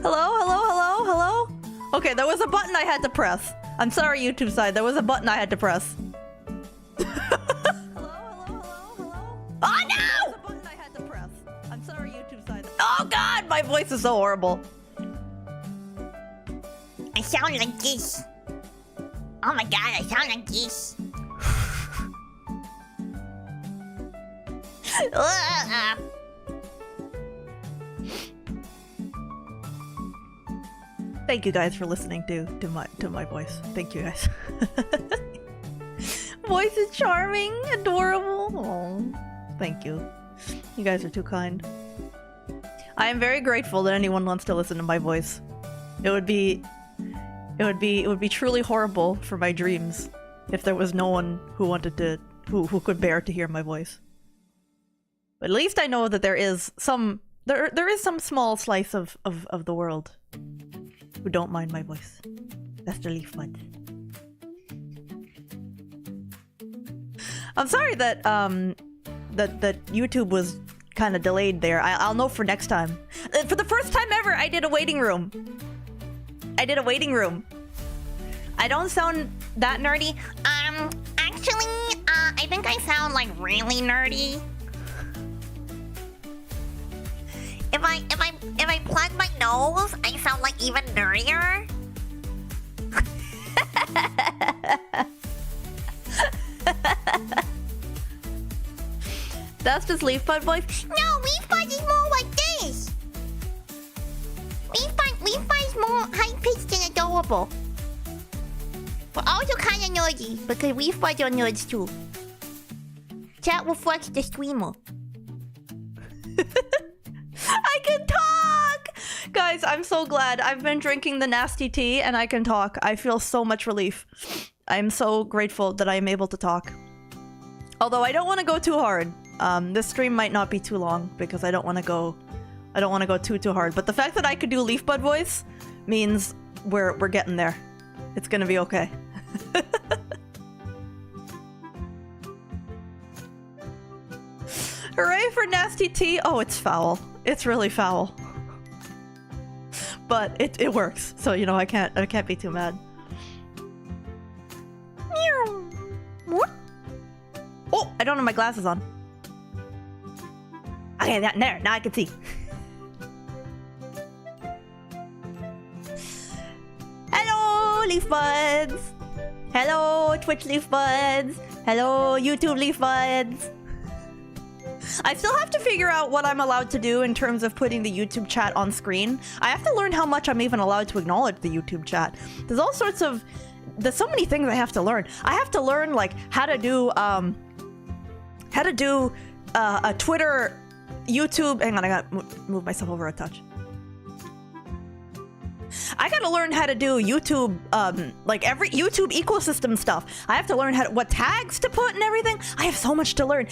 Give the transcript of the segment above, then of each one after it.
Hello, hello, hello, hello? Okay, there was a button I had to press. I'm sorry, YouTube side. There was a button I had to press. Hello, hello, hello, hello? Oh, no! There was a button I had to press. I'm sorry, YouTube side. Oh, God! My voice is so horrible. I sound like this. Oh my god, I sound like this. Thank you guys for listening to my voice. Thank you guys. Voice is charming, adorable. Oh, thank you. You guys are too kind. I am very grateful that anyone wants to listen to my voice. It would be truly horrible for my dreams if there was no one who wanted to who could bear to hear my voice. But at least I know that there is some small slice of the world who don't mind my voice. That's the leaf bud. I'm sorry that that YouTube was kind of delayed there. I'll know for next time. For the first time ever, I did a waiting room. I don't sound that nerdy. Actually, I think I sound like really nerdy. If I plug my nose, I sound like even nerdier. That's just Leaf Bud voice? No, Leaf Bud is more like this. Leaf Bud is more high-pitched and adorable. But also kind of nerdy, because Leaf Buds are nerds too. Chat reflects the streamer. I can talk! Guys, I'm so glad. I've been drinking the nasty tea and I can talk. I feel so much relief. I'm so grateful that I am able to talk. Although I don't want to go too hard. This stream might not be too long because I don't want to go too hard. But the fact that I could do Leaf Bud voice means we're getting there. It's gonna be okay. Hooray for nasty tea! Oh, it's foul. It's really foul. But it works, so you know I can't be too mad. Oh, I don't have my glasses on. Okay, there. Now I can see. Hello, Leaf Buds. Hello, Twitch Leaf Buds. Hello, YouTube Leaf Buds. I still have to figure out what I'm allowed to do in terms of putting the YouTube chat on screen. I have to learn how much I'm even allowed to acknowledge the YouTube chat. There's all sorts of... There's so many things I have to learn. I have to learn, like, how to do a Twitter, YouTube... Hang on, I gotta move myself over a touch. I gotta learn how to do YouTube, like every YouTube ecosystem stuff. I have to learn what tags to put and everything. I have so much to learn.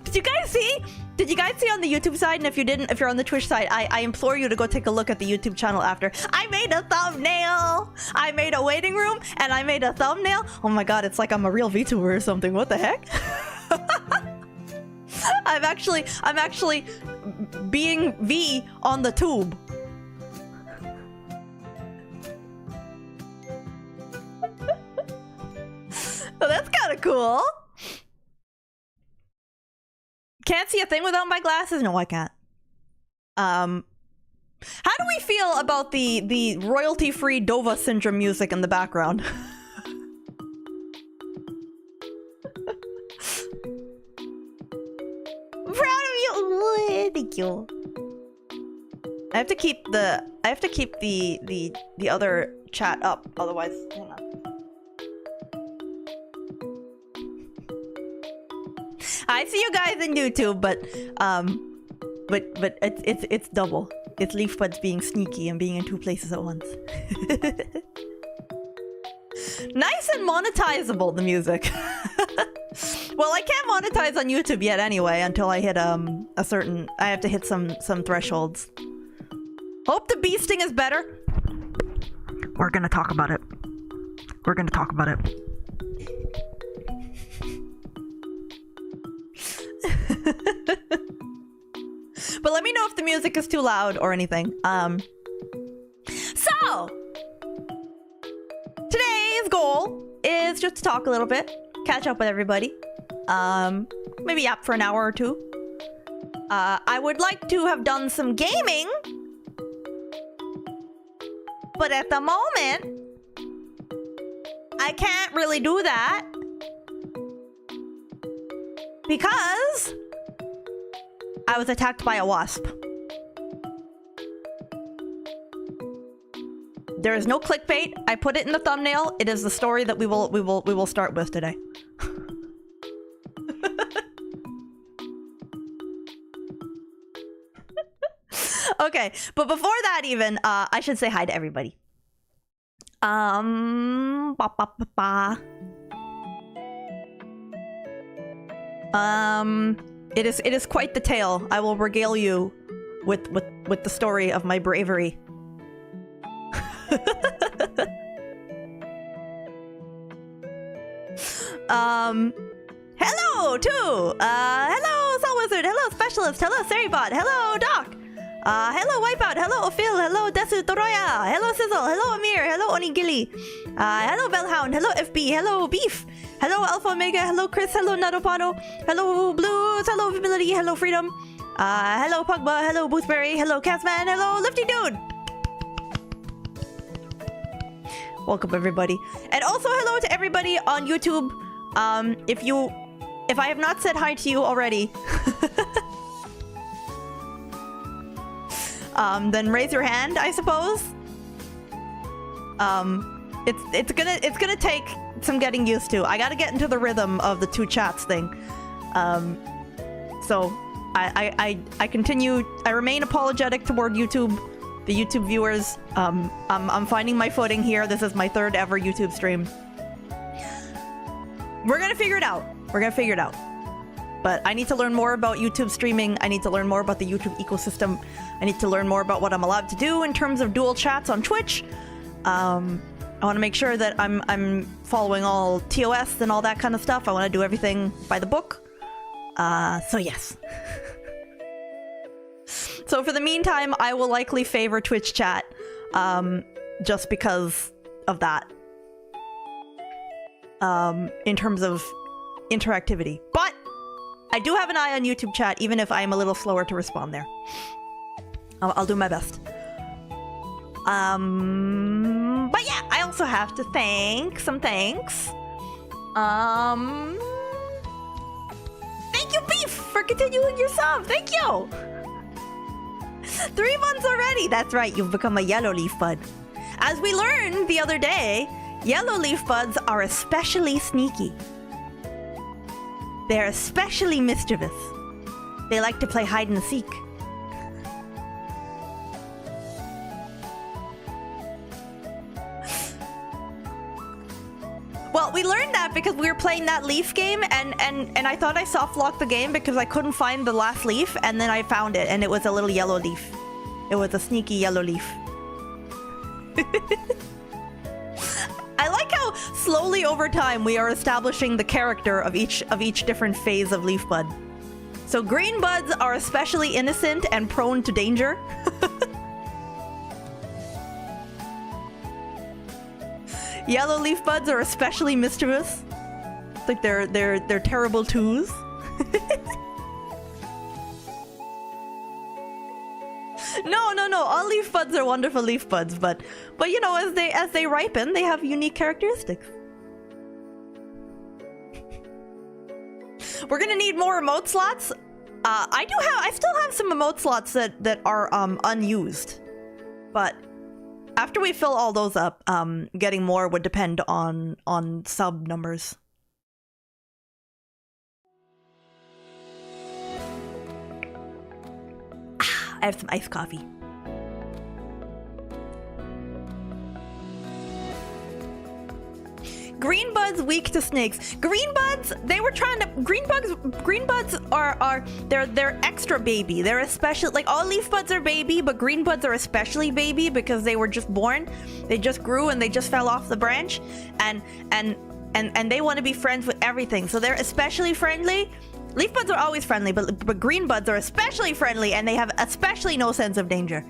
Did you guys see? Did you guys see on the YouTube side? And if you didn't, if you're on the Twitch side, I implore you to go take a look at the YouTube channel after. I made a thumbnail. I made a waiting room and I made a thumbnail. Oh my god, it's like I'm a real VTuber or something. What the heck? I'm actually being V on the tube. Oh, that's kind of cool. Can't see a thing without my glasses? No, I can't. How do we feel about the royalty-free Dova syndrome music in the background? I'm proud of you. Ooh, thank you. I have to keep the other chat up, otherwise. Hang on. I see you guys in YouTube, but it's double. It's Leaf Buds being sneaky and being in two places at once. Nice and monetizable, the music. Well, I can't monetize on YouTube yet anyway until I hit a certain... I have to hit some thresholds. Hope the bee sting is better. We're gonna talk about it. We're gonna talk about it. But let me know if the music is too loud or anything. goal is just to talk a little bit, catch up with everybody. Maybe yap for an hour or two. I would like to have done some gaming, but at the moment, I can't really do that because I was attacked by a wasp. There is no clickbait. I put it in the thumbnail. It is the story that we will start with today. Okay, but before that even, I should say hi to everybody. It is quite the tale. I will regale you with the story of my bravery. Hello too. Hello Soul Wizard. Hello Specialist. Hello Seribot. Hello Doc. Hello Wipeout. Hello Ophil. Hello Desu Toroya. Hello Sizzle. Hello Amir. Hello Onigili. Hello Bellhound. Hello FB. Hello Beef. Hello Alpha Omega. Hello Chris. Hello Nadopano. Hello Blues. Hello Humility. Hello Freedom. Hello Pugba. Hello Boothberry. Hello Casman. Hello Lifty Dude. Welcome everybody. And also hello to everybody on YouTube. If I have not said hi to you already, then raise your hand, I suppose. It's gonna take some getting used to. I gotta get into the rhythm of the two chats thing. So I continue. I remain apologetic toward YouTube, the YouTube viewers. I'm finding my footing here. This is my third ever YouTube stream. We're gonna figure it out. We're gonna figure it out. But I need to learn more about YouTube streaming. I need to learn more about the YouTube ecosystem. I need to learn more about what I'm allowed to do in terms of dual chats on Twitch. I want to make sure that I'm following all TOS and all that kind of stuff. I want to do everything by the book. So yes. So for the meantime, I will likely favor Twitch chat, just because of that. In terms of interactivity. But I do have an eye on YouTube chat, even if I'm a little slower to respond there. I'll do my best. But yeah, I also have to thank some thanks. Thank you, Beef, for continuing your sub. Thank you. 3 months already. That's right, you've become a yellow leaf bud. As we learned the other day, yellow leaf buds are especially sneaky. They're especially mischievous. They like to play hide and seek. Well, we learned that because we were playing that leaf game, and I thought I soft locked the game because I couldn't find the last leaf, and then I found it, and it was a little yellow leaf. It was a sneaky yellow leaf. I like how slowly over time we are establishing the character of each different phase of leaf bud. So green buds are especially innocent and prone to danger. Yellow leaf buds are especially mischievous. It's like they're terrible twos. No. All leaf buds are wonderful leaf buds, but you know, as they ripen, they have unique characteristics. We're gonna need more emote slots. I still have some emote slots that are unused, but after we fill all those up, getting more would depend on sub numbers. I have some iced coffee. Green buds weak to snakes. Green buds, they were trying to green buds are they're extra baby. They're especially, like, all leaf buds are baby, but green buds are especially baby because they were just born. They just grew and they just fell off the branch, and they want to be friends with everything. So they're especially friendly. Leaf buds are always friendly, but green buds are especially friendly, and they have especially no sense of danger.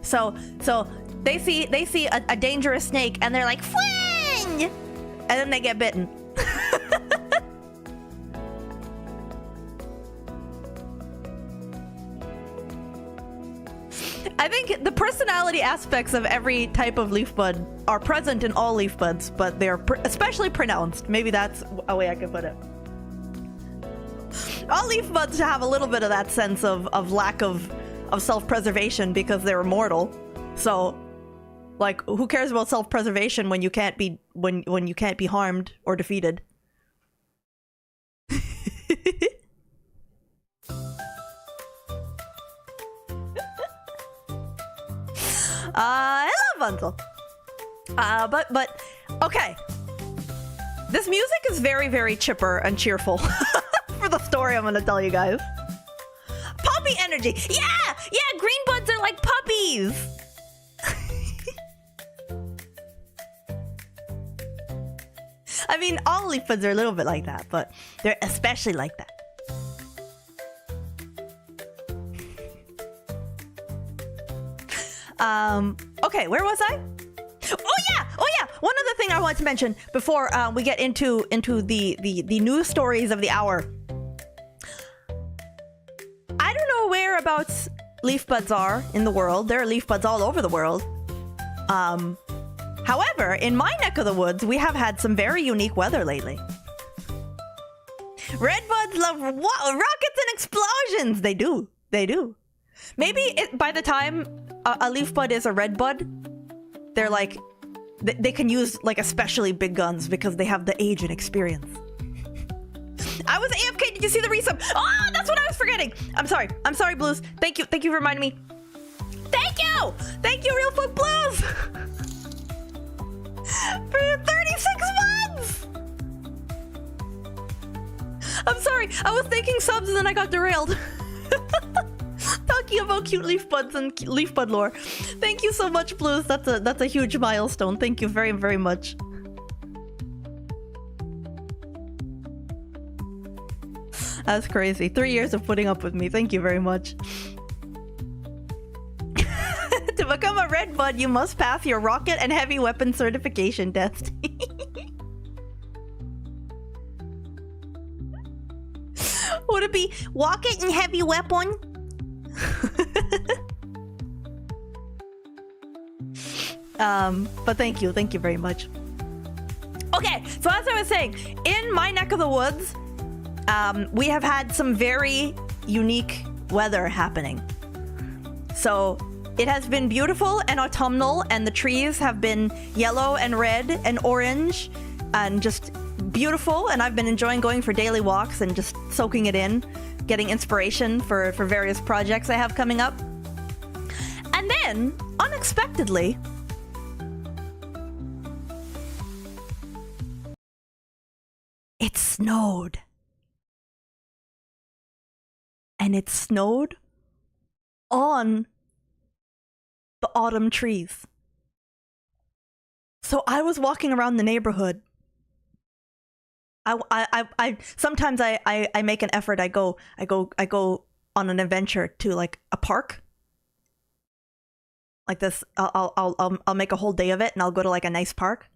So they see a dangerous snake and they're like, friend! and then they get bitten. I think the personality aspects of every type of leaf bud are present in all leaf buds, but they're especially pronounced. Maybe that's a way I could put it. All leaf buds have a little bit of that sense of lack of self-preservation because they're immortal. So, like, who cares about self-preservation when you can't be when you can't be harmed or defeated? Hello, Bunzel. But okay. This music is very, very chipper and cheerful for the story I'm gonna tell you guys. Puppy energy. Yeah, green buds are like puppies. I mean, all leaf buds are a little bit like that, but they're especially like that. Okay, where was I? Oh yeah! One other thing I wanted to mention before we get into the news stories of the hour. I don't know whereabouts leaf buds are in the world. There are leaf buds all over the world. However, in my neck of the woods, we have had some very unique weather lately. Red buds love rockets and explosions. They do. Maybe by the time a leaf bud is a red bud, they're like, they can use like especially big guns because they have the age and experience. I was AFK. Did you see the resub? Oh, that's what I was forgetting. I'm sorry, Blues. Thank you for reminding me. Thank you, Real Folk Blues, for 36 months. I'm sorry. I was thinking subs and then I got derailed. Talking about cute leaf buds and leaf bud lore. Thank you so much, Blues. That's a huge milestone. Thank you very, very much. That's crazy. 3 years of putting up with me. Thank you very much. To become a red bud, you must pass your rocket and heavy weapon certification test. Would it be rocket and heavy weapon? But thank you very much. Okay, so as I was saying, in my neck of the woods, we have had some very unique weather happening. So it has been beautiful and autumnal, and the trees have been yellow and red and orange and just beautiful, and I've been enjoying going for daily walks and just soaking it in, getting inspiration for various projects I have coming up. And then, unexpectedly, it snowed. And it snowed on the autumn trees. So I was walking around the neighborhood. I sometimes I make an effort. I go on an adventure to like a park. Like this, I'll make a whole day of it, and I'll go to like a nice park.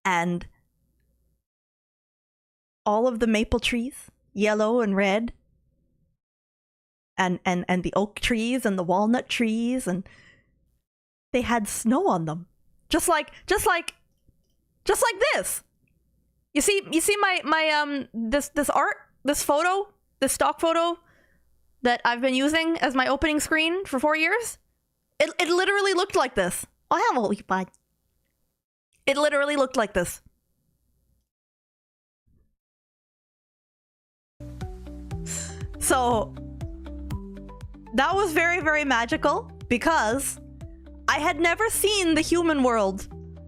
And all of the maple trees, yellow and red, and the oak trees and the walnut trees, and they had snow on them, just like this. You see my this art, this photo, this stock photo that I've been using as my opening screen for 4 years. It literally looked like this. Oh, hello, bud. It literally looked like this. So that was very, very magical because I had never seen the human world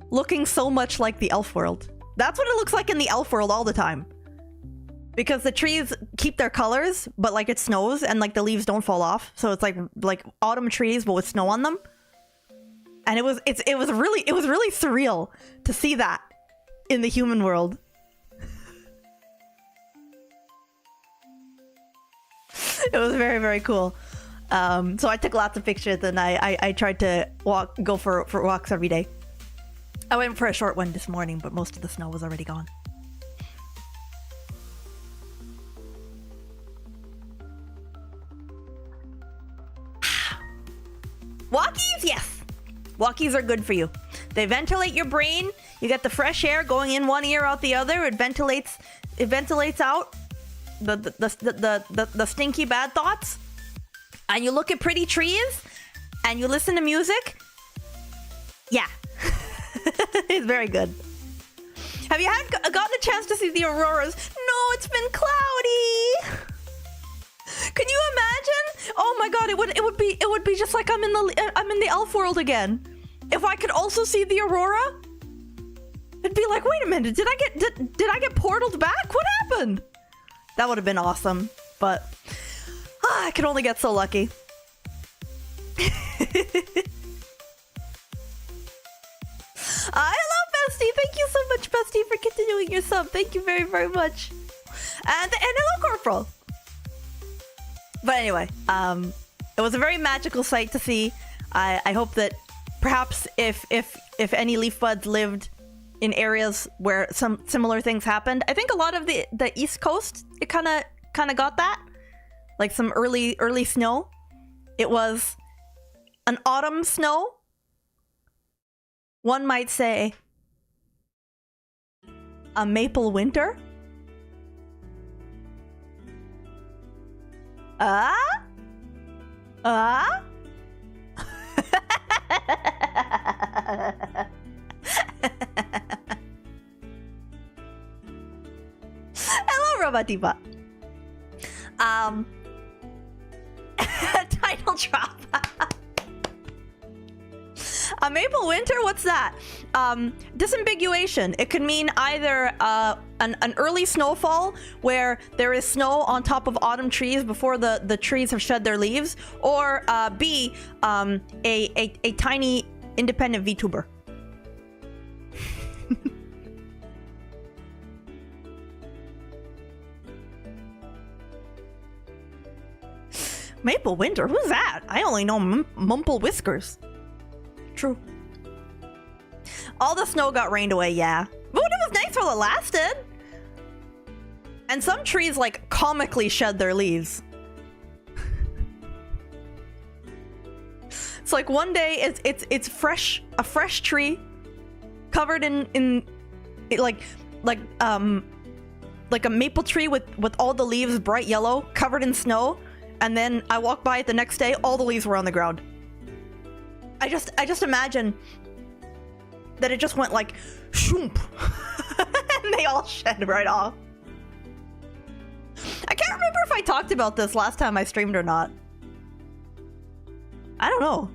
looking so much like the elf world. That's what it looks like in the elf world all the time. Because the trees keep their colors, but like it snows and like the leaves don't fall off. So it's like autumn trees but with snow on them. And it was really surreal to see that in the human world. It was very, very cool. So I took lots of pictures, and I tried to go for walks every day. I went for a short one this morning, but most of the snow was already gone. Walkies, yes. Walkies are good for you. They ventilate your brain. You get the fresh air going in one ear, out the other. It ventilates out the stinky bad thoughts. And you look at pretty trees and you listen to music. Yeah. It's very good. Have you gotten a chance to see the auroras? No, it's been cloudy. Can you imagine? Oh my god, it would be just like I'm in the elf world again. If I could also see the aurora, it'd be like, wait a minute, did I get portaled back? What happened? That would have been awesome, but I could only get so lucky. Hello, Bestie. Thank you so much, Bestie, for continuing your sub. Thank you very, very much. And hello, Corporal. But anyway, it was a very magical sight to see. I hope that perhaps if any leaf buds lived in areas where some similar things happened, I think a lot of the East Coast, it kind of got that, like some early snow. It was an autumn snow. One might say a maple winter. Hello, Robot Diva. Title drop. A maple winter? What's that? Disambiguation. It could mean either an early snowfall where there is snow on top of autumn trees before the trees have shed their leaves, or B, a tiny independent VTuber. Maple winter? Who's that? I only know Mumple Whiskers. True. All the snow got rained away, yeah. But it was nice while it lasted. And some trees, like, comically shed their leaves. It's like one day it's fresh, a fresh tree covered in like a maple tree with all the leaves bright yellow, covered in snow. And then I walked by it the next day, all the leaves were on the ground. I just imagine that it just went like shoomp and they all shed right off. I can't remember if I talked about this last time I streamed or not. I don't know.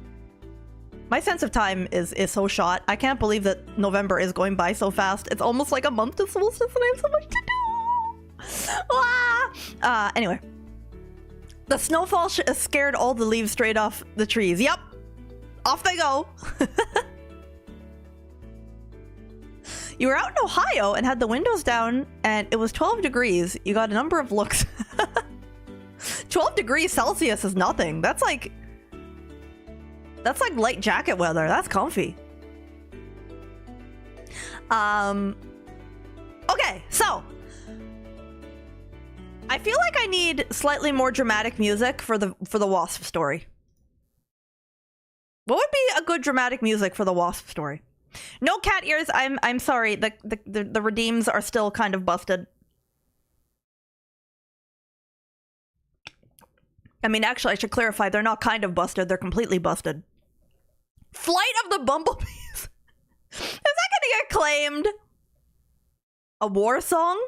My sense of time is so shot. I can't believe that November is going by so fast. It's almost like a month to solstice and I have so much to do. Anyway. The snowfall scared all the leaves straight off the trees. Yep. Off they go. You were out in Ohio and had the windows down and it was 12 degrees. You got a number of looks. 12 degrees Celsius is nothing. That's like light jacket weather. That's comfy. Okay, so I feel like I need slightly more dramatic music for the wasp story. What would be a good dramatic music for the wasp story? No cat ears. I'm sorry. The redeems are still kind of busted. I mean, actually, I should clarify. They're not kind of busted. They're completely busted. Flight of the Bumblebees. Is that gonna get claimed? A war song?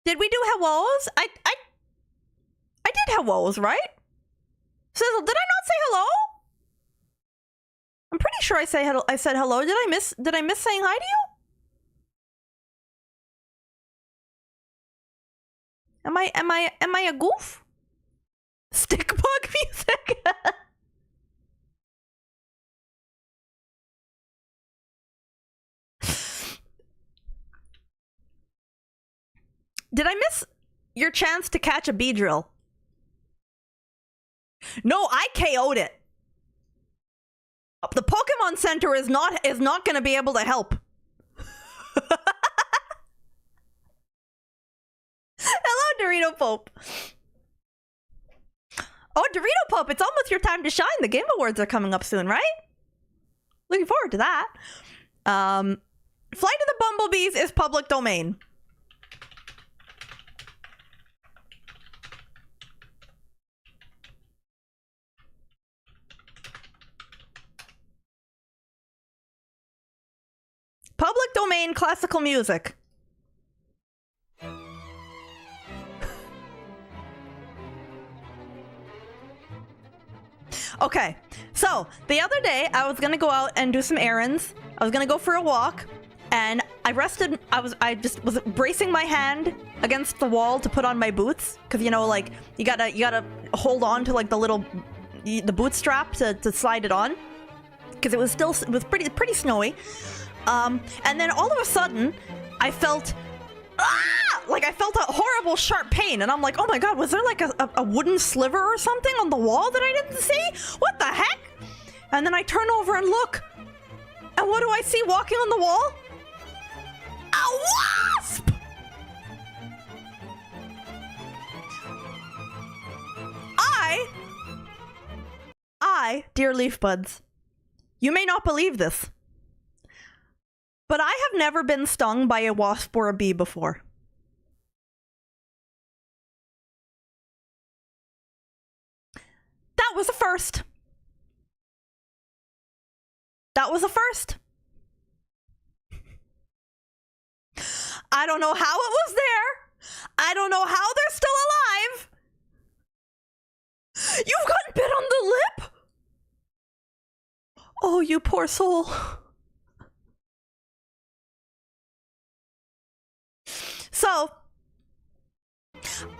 Did we do hellos? I did hellos, right? Sizzle, did I not say hello? I'm pretty sure I said hello. Did I miss saying hi to you? Am I a goof? Stick bug music. Did I miss your chance to catch a bee drill? No, I KO'd it. The Pokemon Center is not going to be able to help. Hello, Dorito Pope. Oh, Dorito Pope, it's almost your time to shine. The Game Awards are coming up soon, right? Looking forward to that. Flight of the Bumblebees is public domain. Public domain classical music. Okay, so the other day I was gonna go out and do some errands. I was gonna go for a walk, and I rested. I just was bracing my hand against the wall to put on my boots, because you know, like you gotta hold on to like the boot strap to slide it on, because it was pretty snowy. And then all of a sudden, I felt like I felt a horrible sharp pain, and I'm like, oh my god, was there like a wooden sliver or something on the wall that I didn't see? What the heck? And then I turn over and look, and what do I see walking on the wall? A wasp! Dear Leaf Buds, you may not believe this, but I have never been stung by a wasp or a bee before. That was a first. That was a first. I don't know how it was there. I don't know how they're still alive. You've gotten bit on the lip? Oh, you poor soul. So,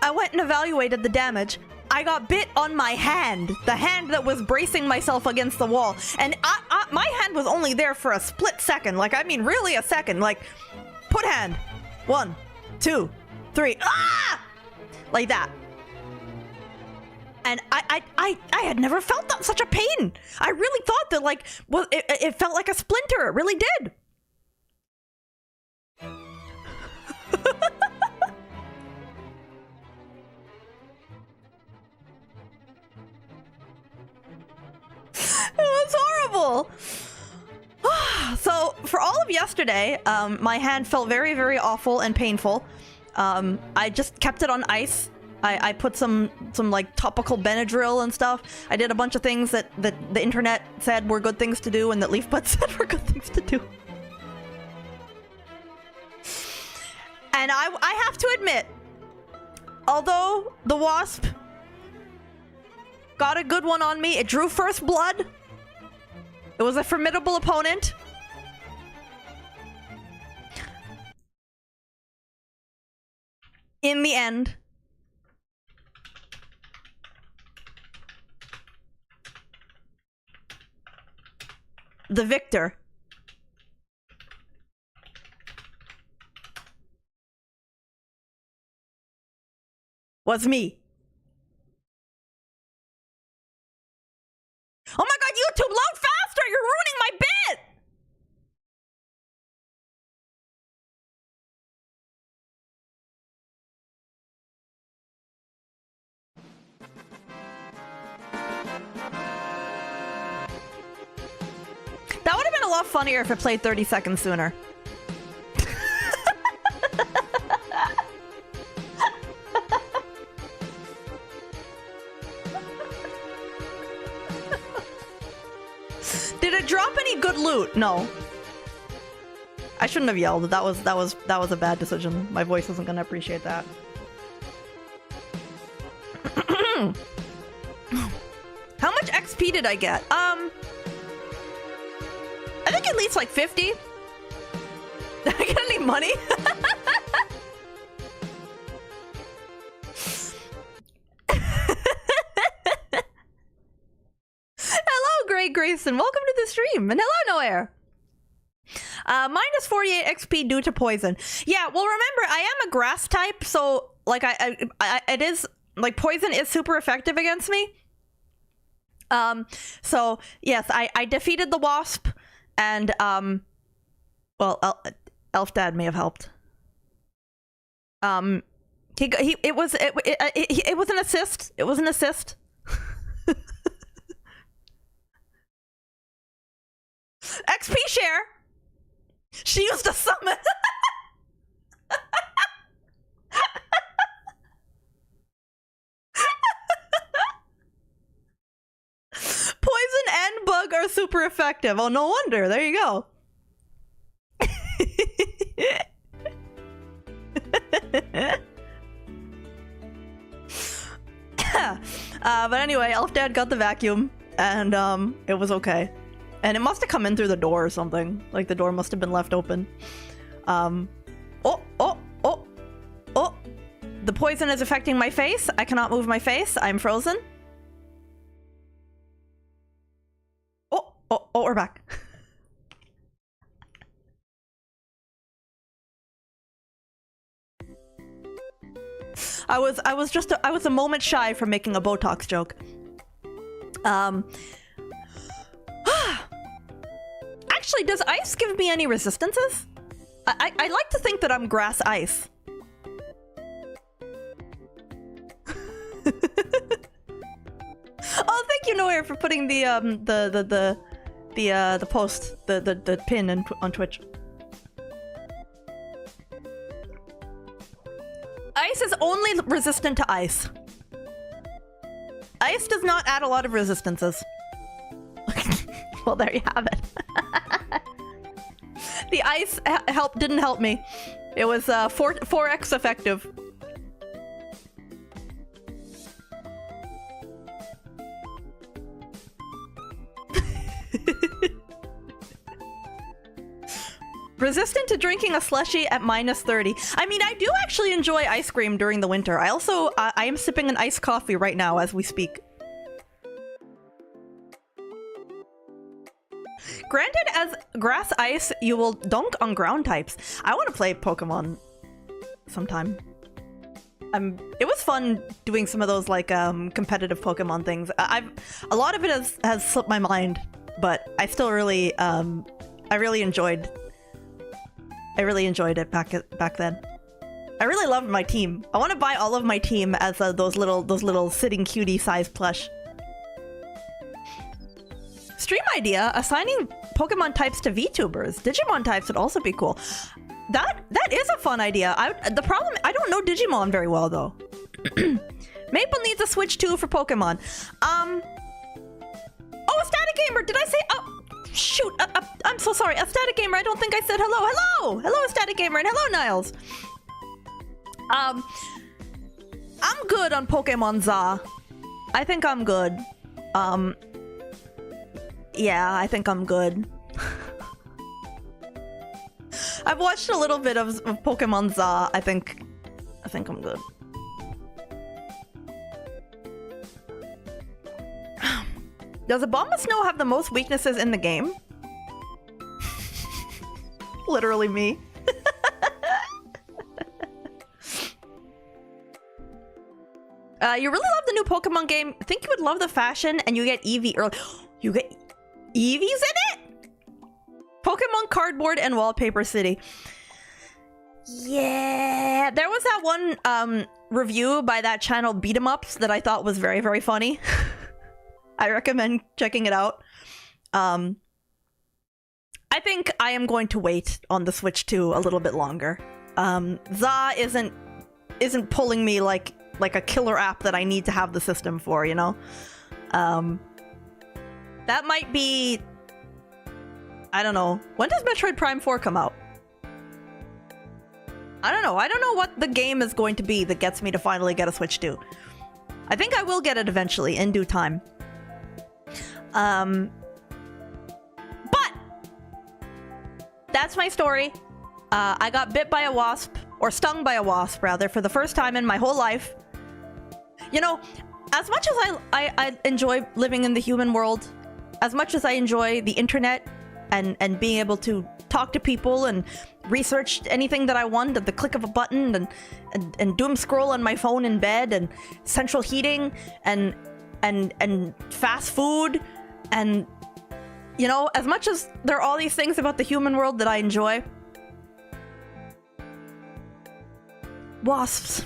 I went and evaluated the damage. I got bit on my hand, the hand that was bracing myself against the wall. And my hand was only there for a split second. Like, I mean, really a second. Like, put hand. 1, 2, 3. Ah! Like that. And I had never felt that such a pain. I really thought that, like, well, it felt like a splinter. It really did. It was horrible. So for all of yesterday, my hand felt very, very awful and painful. I just kept it on ice. I put some like topical Benadryl and stuff. I did a bunch of things that the internet said were good things to do and that LeafBud said were good things to do. And I have to admit, although the wasp got a good one on me, it drew first blood. It was a formidable opponent. In the end, the victor was me. Oh my god, YouTube, load faster! You're ruining my bit! That would have been a lot funnier if it played 30 seconds sooner. Did it drop any good loot? No. I shouldn't have yelled. That was a bad decision. My voice isn't gonna appreciate that. How much XP did I get? I think at least like 50. Did I get any money? Hello, Greg Grayson. Welcome to the stream. And hello, Noair. Minus 48 XP due to poison. Yeah, well, remember, I am a grass type, so like it is like poison is super effective against me. So yes, I defeated the wasp, and well, Elf Dad may have helped. It was an assist. It was an assist. XP share. She used a summon. Poison and bug are super effective. Oh, no wonder. There you go. But anyway, Elf Dad got the vacuum, and it was okay. And it must have come in through the door or something. Like, the door must have been left open. Oh. The poison is affecting my face. I cannot move my face. I'm frozen. Oh, we're back. I was a moment shy from making a Botox joke. Actually, does ice give me any resistances? I like to think that I'm grass ice. Oh, thank you, Noir, for putting the post, the pin on Twitch. Ice is only resistant to ice. Ice does not add a lot of resistances. Well, there you have it. The ice didn't help me. It was 4x effective. Resistant to drinking a slushie at -30. I mean, I do actually enjoy ice cream during the winter. I also, I am sipping an iced coffee right now as we speak. Granted, as grass ice, you will dunk on ground types. I want to play Pokemon sometime. It was fun doing some of those like competitive Pokemon things. A lot of it has slipped my mind, but I still really I really enjoyed it back then. I really loved my team. I want to buy all of my team as those little sitting cutie size plush. Stream idea: assigning Pokemon types to VTubers. Digimon types would also be cool. That is a fun idea. The problem, I don't know Digimon very well though. Maple needs a Switch too for Pokemon. Oh, a Static Gamer. Did I say? Oh, shoot. I'm so sorry. A Static Gamer. I don't think I said hello. Hello, Static Gamer, and hello, Niles. I'm good on Pokemon Za. I think I'm good. Yeah, I think I'm good. I've watched a little bit of Pokemon Za. I think I'm good. Does Abomasnow have the most weaknesses in the game? Literally me. You really love the new Pokemon game. I think you would love the fashion, and you get Eevee early. You get Eevees in it? Pokemon Cardboard and Wallpaper City. Yeah, there was that one review by that channel Beat 'em Ups that I thought was very, very funny. I recommend checking it out. I think I am going to wait on the Switch 2 a little bit longer. Za isn't pulling me like a killer app that I need to have the system for, you know? That might be... I don't know. When does Metroid Prime 4 come out? I don't know. I don't know what the game is going to be that gets me to finally get a Switch 2. I think I will get it eventually, in due time. But that's my story. I got bit by a wasp, or stung by a wasp, rather, for the first time in my whole life. You know, as much as I enjoy living in the human world, as much as I enjoy the internet and being able to talk to people and research anything that I want at the click of a button and doom scroll on my phone in bed and central heating and and fast food, and you know, as much as there are all these things about the human world that I enjoy, wasps,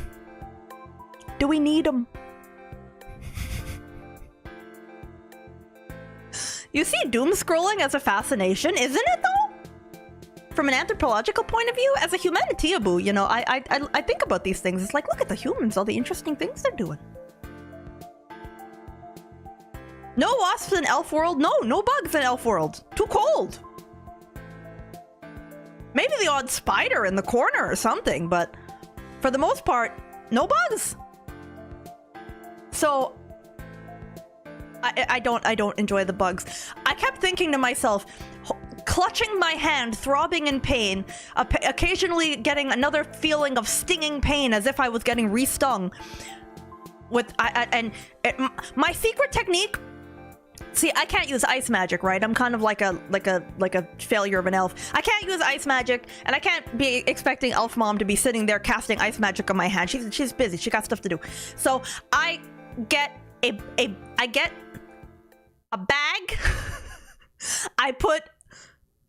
do we need them? You see doom scrolling as a fascination, isn't it though? From an anthropological point of view, as a humanitiaboo, you know, I think about these things. It's like, look at the humans, all the interesting things they're doing. No wasps in elf world? No, no bugs in elf world. Too cold. Maybe the odd spider in the corner or something, but for the most part, no bugs. So I don't enjoy the bugs. I kept thinking to myself, clutching my hand, throbbing in pain, occasionally getting another feeling of stinging pain as if I was getting re-stung. My secret technique. See, I can't use ice magic, right? I'm kind of like a failure of an elf. I can't use ice magic, and I can't be expecting Elf Mom to be sitting there casting ice magic on my hand. She's busy. She got stuff to do. So I get a bag. I put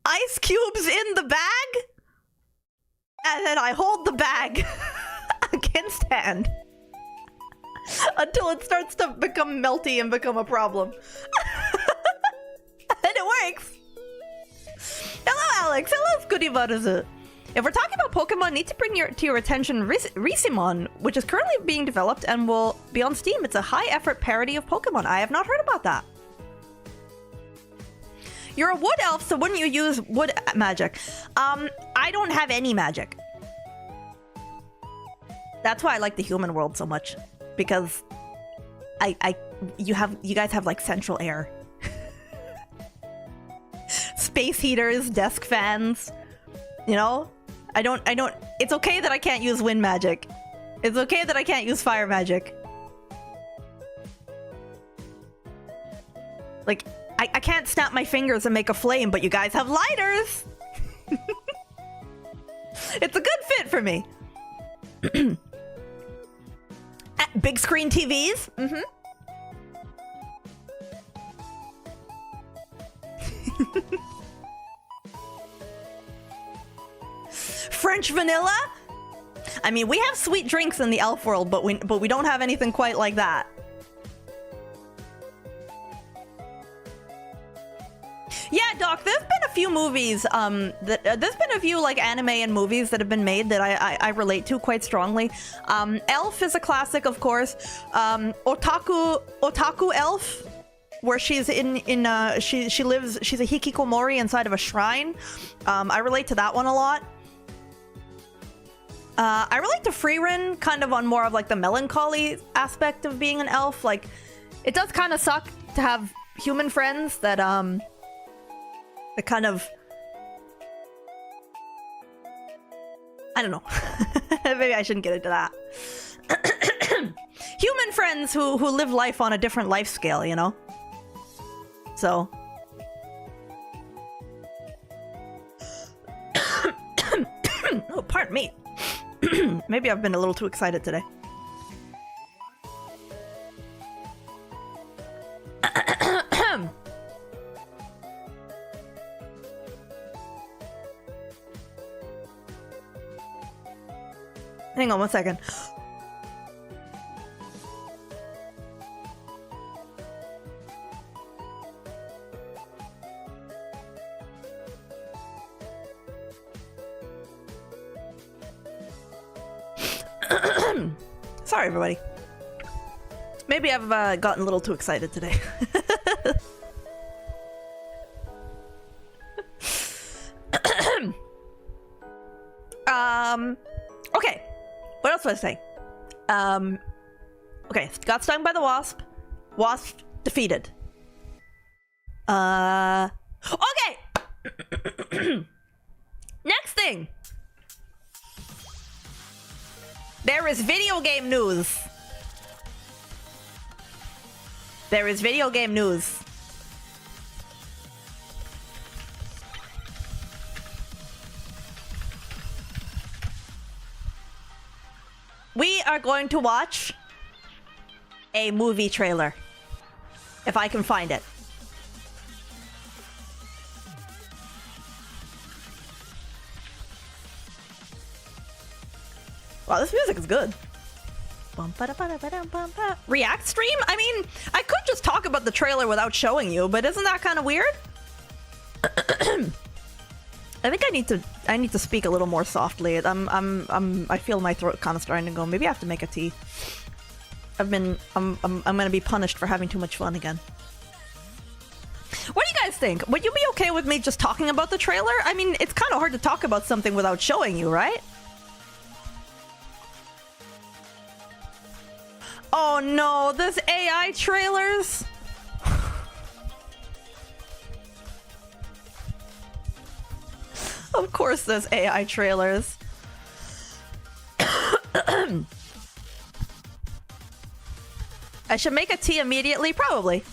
ice cubes in the bag, and then I hold the bag against hand until it starts to become melty and become a problem. And it works. Hello, Alex. Hello, Goody Butter's. If we're talking about Pokemon, need to bring to your attention Risimon, which is currently being developed and will be on Steam. It's a high-effort parody of Pokemon. I have not heard about that. You're a wood elf, so wouldn't you use wood magic? I don't have any magic. That's why I like the human world so much, because you guys have like central air, space heaters, desk fans. You know, I don't. It's okay that I can't use wind magic. It's okay that I can't use fire magic. Like, I can't snap my fingers and make a flame, but you guys have lighters. It's a good fit for me. Big screen TVs. French vanilla. I mean, we have sweet drinks in the elf world, but we don't have anything quite like that. Yeah, Doc, there's been a few movies, there's been a few, like, anime and movies that have been made that I relate to quite strongly. Elf is a classic, of course. Otaku Elf, where she's she lives, she's a hikikomori inside of a shrine. I relate to that one a lot. I relate to Frieren kind of on more of, like, the melancholy aspect of being an elf. Like, it does kind of suck to have human friends that, the kind of, I don't know. Maybe I shouldn't get into that. Human friends who live life on a different life scale, you know? So. Oh, pardon me. Maybe I've been a little too excited today. Hang on one second. Sorry, everybody. Maybe I've gotten a little too excited today. Okay. What else was I saying? Okay, got stung by the wasp. Wasp defeated. Okay! Next thing! There is video game news. There is video game news. We are going to watch a movie trailer. if I can find it. Wow, this music is good. React stream? I mean, I could just talk about the trailer without showing you, but isn't that kind of weird? I think I need to speak a little more softly. I feel my throat kind of starting to go. Maybe I have to make a tea. I'm gonna be punished for having too much fun again. What do you guys think? Would you be okay with me just talking about the trailer? I mean, it's kind of hard to talk about something without showing you, right? Oh no, this AI trailers. Of course there's AI trailers. I should make a tea immediately, probably.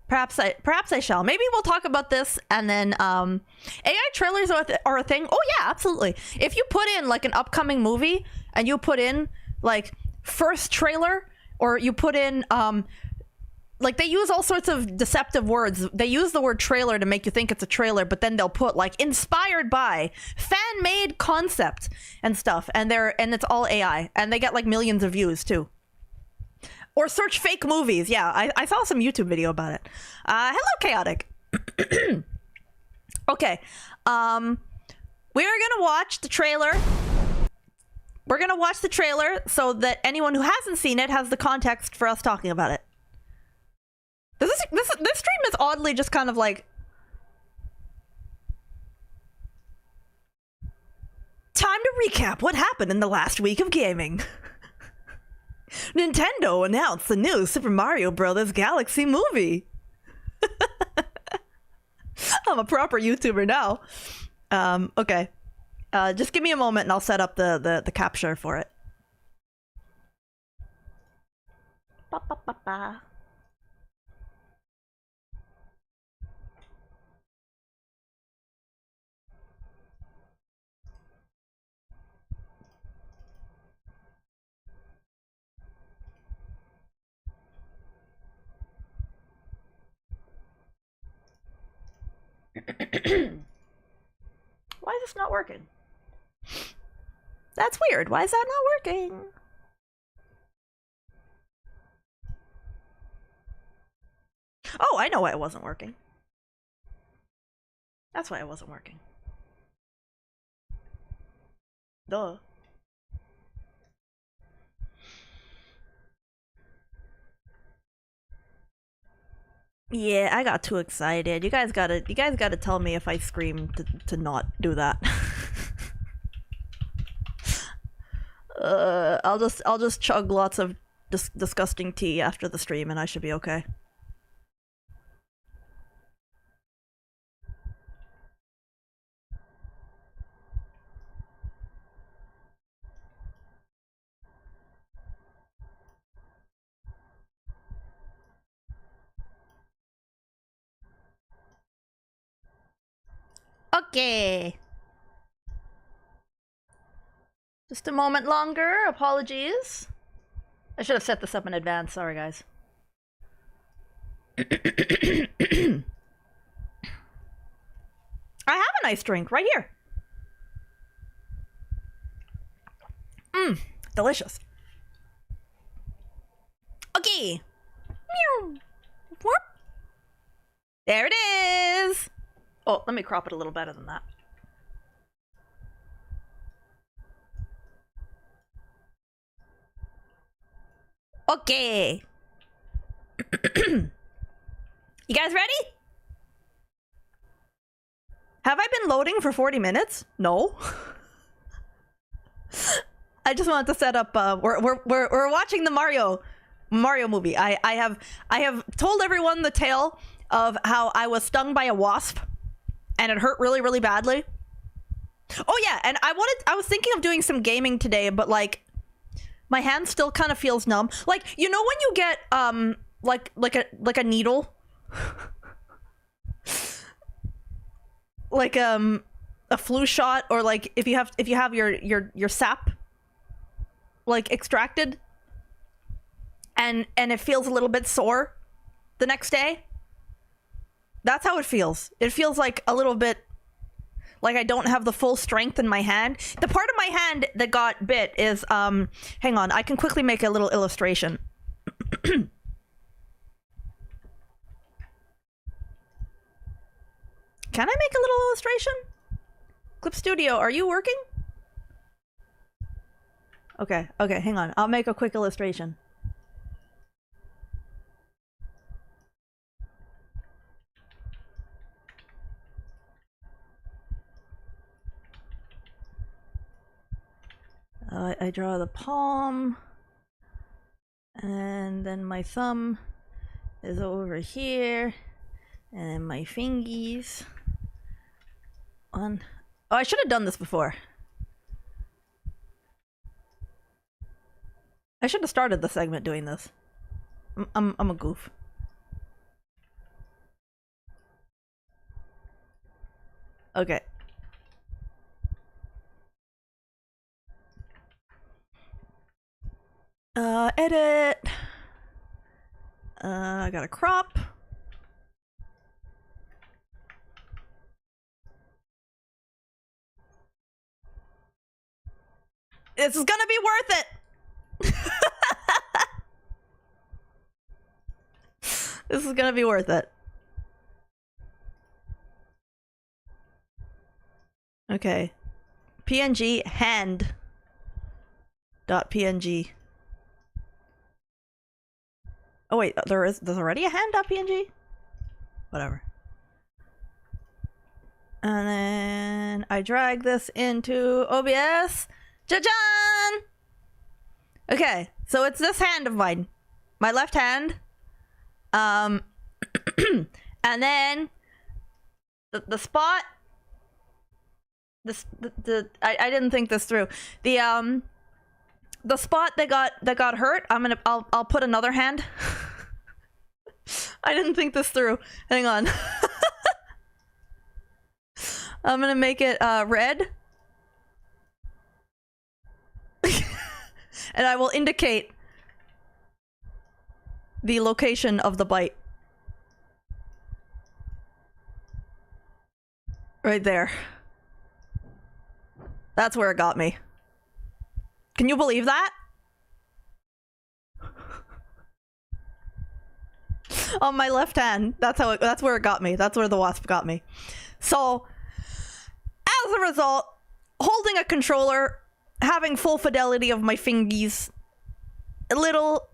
Perhaps I shall. Maybe we'll talk about this and then AI trailers are a thing. Oh yeah, absolutely. If you put in like an upcoming movie and you put in like first trailer, or you put in like they use all sorts of deceptive words. They use the word trailer to make you think it's a trailer, but then they'll put like inspired by, fan-made concept and stuff, and it's all AI, and they get like millions of views too. Or search fake movies. Yeah, I saw some YouTube video about it. Hello, Chaotic. Okay, we are gonna watch the trailer. We're gonna watch the trailer so that anyone who hasn't seen it has the context for us talking about it. This stream is oddly just kind of like time to recap what happened in the last week of gaming. Nintendo announced the new Super Mario Bros. Galaxy movie. I'm a proper YouTuber now. Okay. Just give me a moment and I'll set up the capture for it. Ba, ba, ba, ba. Why is this not working? That's weird. Why is that not working? Oh, I know why it wasn't working. That's why it wasn't working. Duh. Yeah, I got too excited. You guys gotta tell me if I scream to not do that. I'll just chug lots of disgusting tea after the stream and I should be okay. Okay. Just a moment longer. Apologies. I should have set this up in advance. Sorry, guys. I have an ice drink right here. Delicious. Okay. Meow. Whoop. There it is. Oh, let me crop it a little better than that. Okay. You guys ready? Have I been loading for 40 minutes? No. I just wanted to set up. We're watching the Mario movie. I have told everyone the tale of how I was stung by a wasp, and it hurt really, really badly. Oh yeah, and I was thinking of doing some gaming today, but like my hand still kind of feels numb. Like, you know when you get like a needle, like a flu shot, or like if you have your sap like extracted, and it feels a little bit sore the next day. That's how it feels. It feels like a little bit like I don't have the full strength in my hand. The part of my hand that got bit is, hang on, I can quickly make a little illustration. Can I make a little illustration? Clip Studio, are you working? Okay, hang on. I'll make a quick illustration. I draw the palm, and then my thumb is over here, and then my fingies on. Oh, I should have done this before. I should have started the segment doing this. I'm a goof. Okay. Edit. I got a crop. This is gonna be worth it. This is gonna be worth it. Okay. PNG hand. .png. Oh wait, there's already a hand.png? Whatever. And then I drag this into OBS. Jajan! Okay, so it's this hand of mine. My left hand. And then the spot. I didn't think this through. The spot that got hurt, I'll put another hand. I didn't think this through. Hang on. I'm gonna make it red. And I will indicate the location of the bite. Right there. That's where it got me. Can you believe that? On my left hand. That's where it got me. That's where the wasp got me. So, as a result, holding a controller, having full fidelity of my fingies, a little...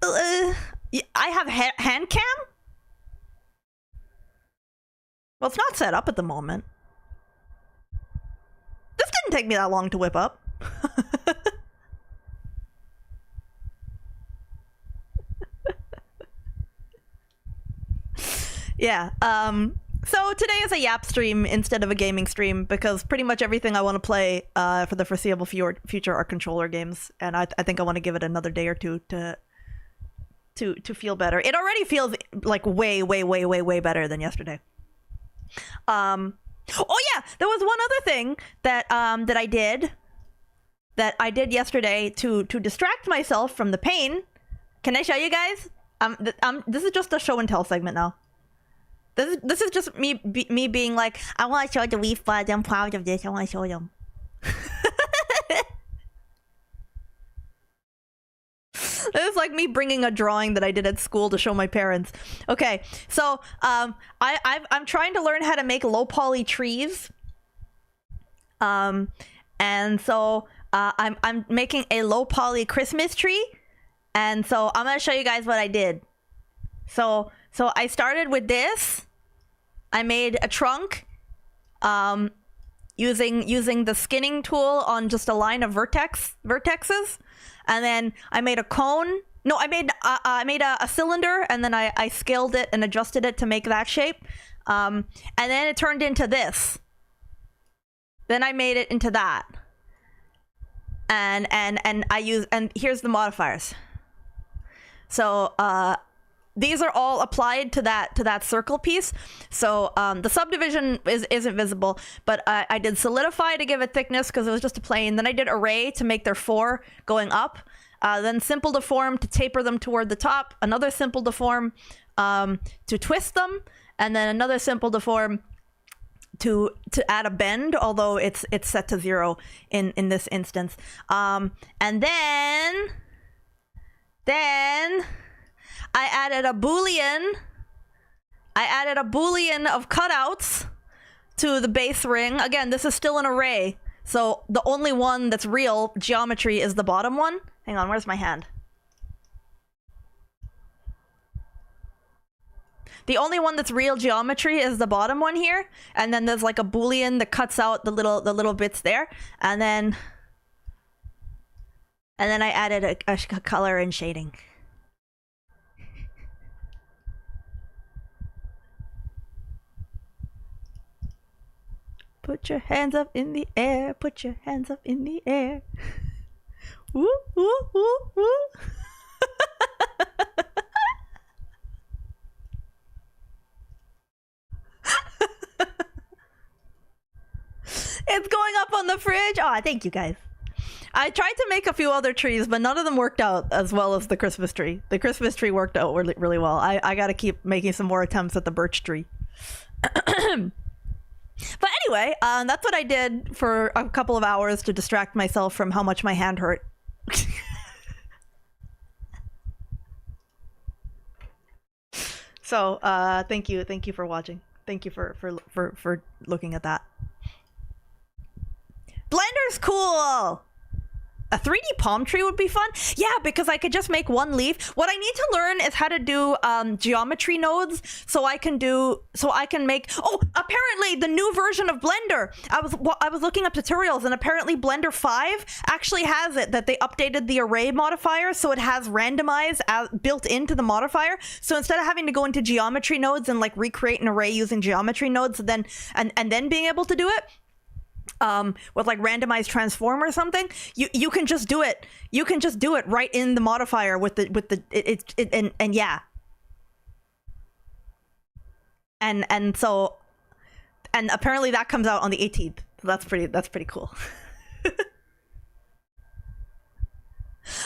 I have hand cam? Well, it's not set up at the moment. This didn't take me that long to whip up. Yeah, so today is a yap stream instead of a gaming stream because pretty much everything I want to play for the foreseeable future are controller games, and I think I want to give it another day or two to feel better. It already feels like way better than yesterday. Oh yeah, there was one other thing that I did yesterday to distract myself from the pain. Can I show you guys? This is just a show and tell segment now. This is just me being like, I want to show the Wii Buds. I'm proud of this. I want to show them. It's like me bringing a drawing that I did at school to show my parents. Okay, so I'm trying to learn how to make low poly trees. And so I'm making a low poly Christmas tree, and so I'm gonna show you guys what I did. So I started with this. I made a trunk, using the skinning tool on just a line of vertexes, and then I made a cone. No, I made a cylinder, and then I scaled it and adjusted it to make that shape, and then it turned into this. Then I made it into that, and here's the modifiers. So these are all applied to that circle piece. So the subdivision isn't visible, but I did solidify to give it thickness because it was just a plane. Then I did array to make there 4 going up. then simple deform to taper them toward the top, another simple deform to twist them, and then another simple deform to add a bend, although it's set to 0 in this instance. And then I added a boolean. Of cutouts to the base ring. Again, this is still an array, so the only one that's real geometry is the bottom one. Hang on, where's my hand? The only one that's real geometry is the bottom one here, and then there's like a boolean that cuts out the little bits there, and then I added a color and shading. Put your hands up in the air. Put your hands up in the air. Woo, woo, woo, woo. It's going up on the fridge. Oh, thank you guys. I tried to make a few other trees, but none of them worked out as well as the Christmas tree. The Christmas tree worked out really, really well. I got to keep making some more attempts at the birch tree. But anyway, that's what I did for a couple of hours to distract myself from how much my hand hurt. So thank you for watching. Thank you for looking at that. Blender's cool. A 3D palm tree would be fun. Yeah, because I could just make one leaf. What I need to learn is how to do geometry nodes, so I can make. Oh, apparently the new version of Blender. I was looking up tutorials, and apparently Blender 5 actually has it, that they updated the array modifier, so it has randomize built into the modifier. So instead of having to go into geometry nodes and like recreate an array using geometry nodes, and then being able to do it with like randomized transform or something, you can just do it. You can just do it right in the modifier with and yeah. And so, and apparently that comes out on the 18th. So that's pretty cool.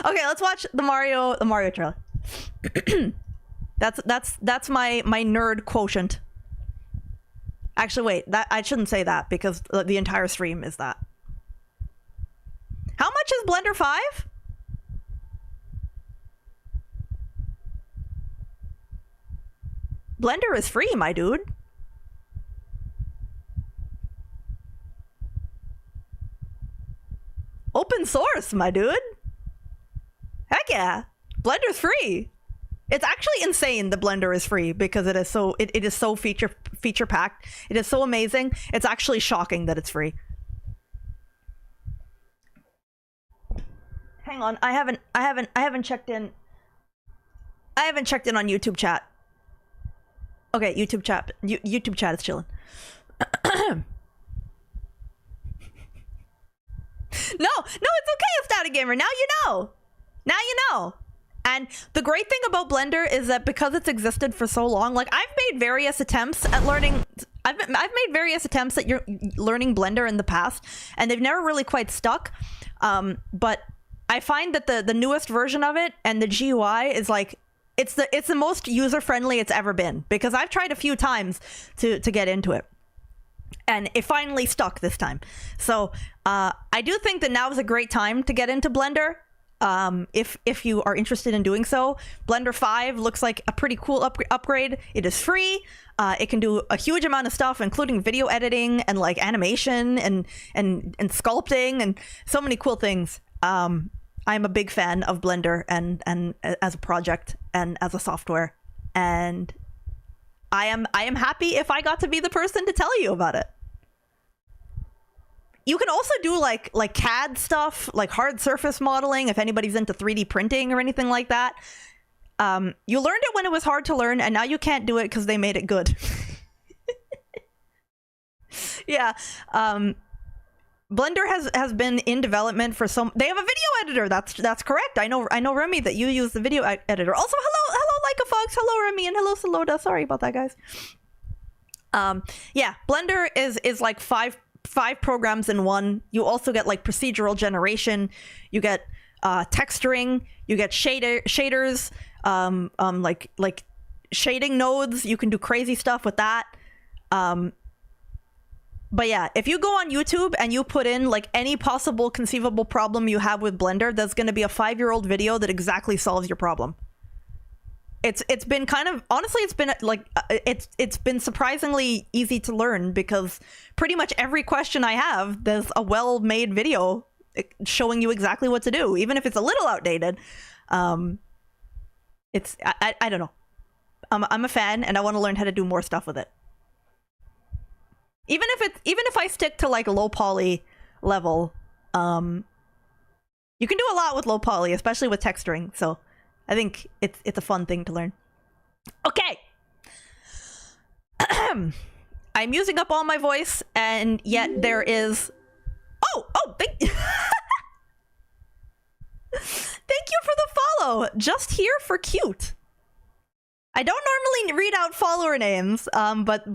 Okay, let's watch the Mario trailer. That's my nerd quotient. Actually, wait, I shouldn't say that because the entire stream is that. How much is Blender 5? Blender is free, my dude. Open source, my dude. Heck yeah. Blender's free. It's actually insane the Blender is free because it is so feature packed. It is so amazing. It's actually shocking that it's free. Hang on, I haven't checked in. I haven't checked in on YouTube chat. Okay, YouTube chat is chilling. No, it's okay, Astounded Gamer. Now you know. Now you know. And the great thing about Blender is that because it's existed for so long, like I've made various attempts at learning. I've made various attempts at learning Blender in the past, and they've never really quite stuck. But I find that the newest version of it and the GUI is like it's the most user friendly it's ever been, because I've tried a few times to get into it, and it finally stuck this time. So I do think that now is a great time to get into Blender. If you are interested in doing so. Blender 5 looks like a pretty cool upgrade. It is free. It can do a huge amount of stuff, including video editing and like animation and sculpting and so many cool things. I'm a big fan of Blender and as a project and as a software, and I am happy if I got to be the person to tell you about it. You can also do like CAD stuff, like hard surface modeling, if anybody's into 3D printing or anything like that. You learned it when it was hard to learn, and now you can't do it because they made it good. Yeah. Blender has been in development for some. They have a video editor. That's correct. I know Remy, that you use the video editor. Also, hello Leica folks. Hello Remy, and hello Saloda. Sorry about that, guys. Yeah, Blender is like five programs in one. You also get like procedural generation. You get texturing, you get shaders, like shading nodes. You can do crazy stuff with that. But yeah, if you go on YouTube and you put in like any possible conceivable problem you have with Blender, there's going to be a 5-year-old video that exactly solves your problem. It's been kind of, honestly, it's been like, it's been surprisingly easy to learn, because pretty much every question I have, there's a well-made video showing you exactly what to do, even if it's a little outdated. It's, I don't know. I'm a fan, and I want to learn how to do more stuff with it. Even if I stick to like low poly level, you can do a lot with low poly, especially with texturing. So I think it's a fun thing to learn. Okay. I'm using up all my voice, and yet there is... thank you for the follow. Just here for cute. I don't normally read out follower names, but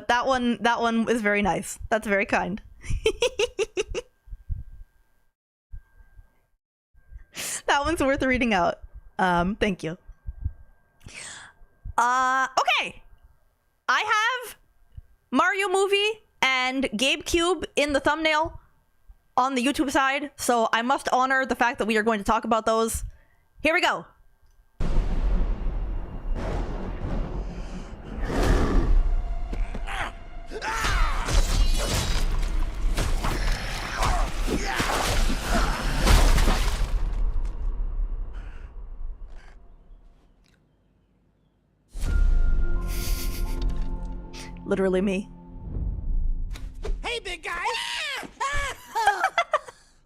that one is very nice. That's very kind. That one's worth reading out. Thank you. Okay. I have Mario Movie and GabeCube in the thumbnail on the YouTube side, so I must honor the fact that we are going to talk about those. Here we go. Literally me. Hey, big guy!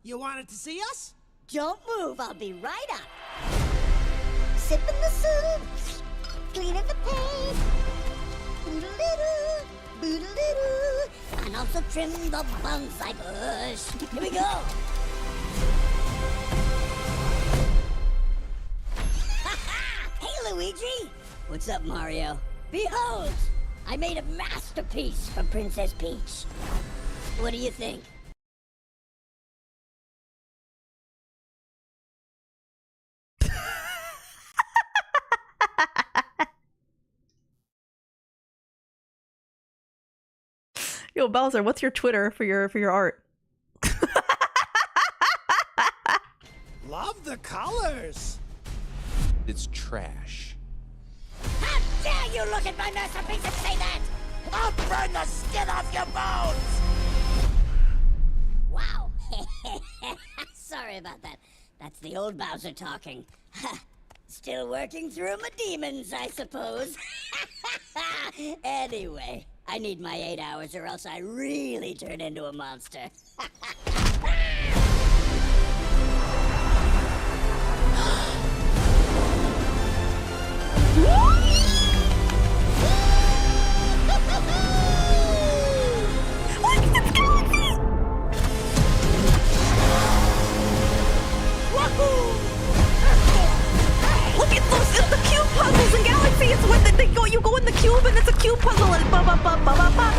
You wanted to see us? Don't move, I'll be right up. Sipping the soup, cleaning the paint. Boodle-doo, boodle-doo, and also trim the bonsai bush. Here we go. Hey, Luigi! What's up, Mario? Behold! I made a masterpiece for Princess Peach. What do you think? Yo, Bowser, what's your Twitter for your art? Love the colors! It's trash. How dare you look at my masterpiece and say that? I'll burn the skin off your bones! Wow. Sorry about that. That's the old Bowser talking. Still working through my demons, I suppose. Anyway, I need my 8 hours or else I really turn into a monster. Look at those! It's the cube puzzles in Galaxy. It's when you go in the cube and it's a cube puzzle and ba ba ba ba ba ba.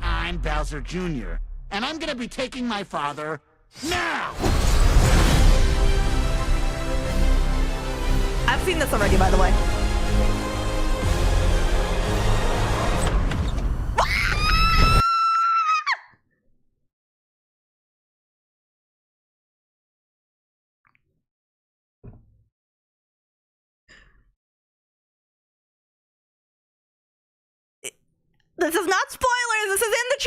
I'm Bowser Jr., and I'm gonna be taking my father now! I've seen this already, by the way. This is not spoilers, this is in the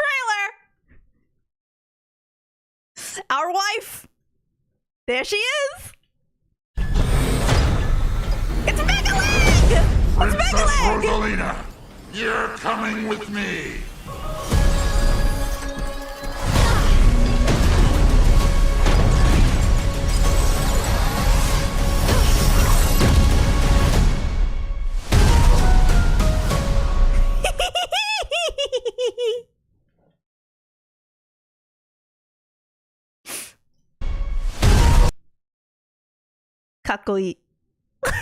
trailer! Our wife! There she is! It's Mega Leg! It's Mega Princess Leg! Rosalina, you're coming with me. Kakkoi. Look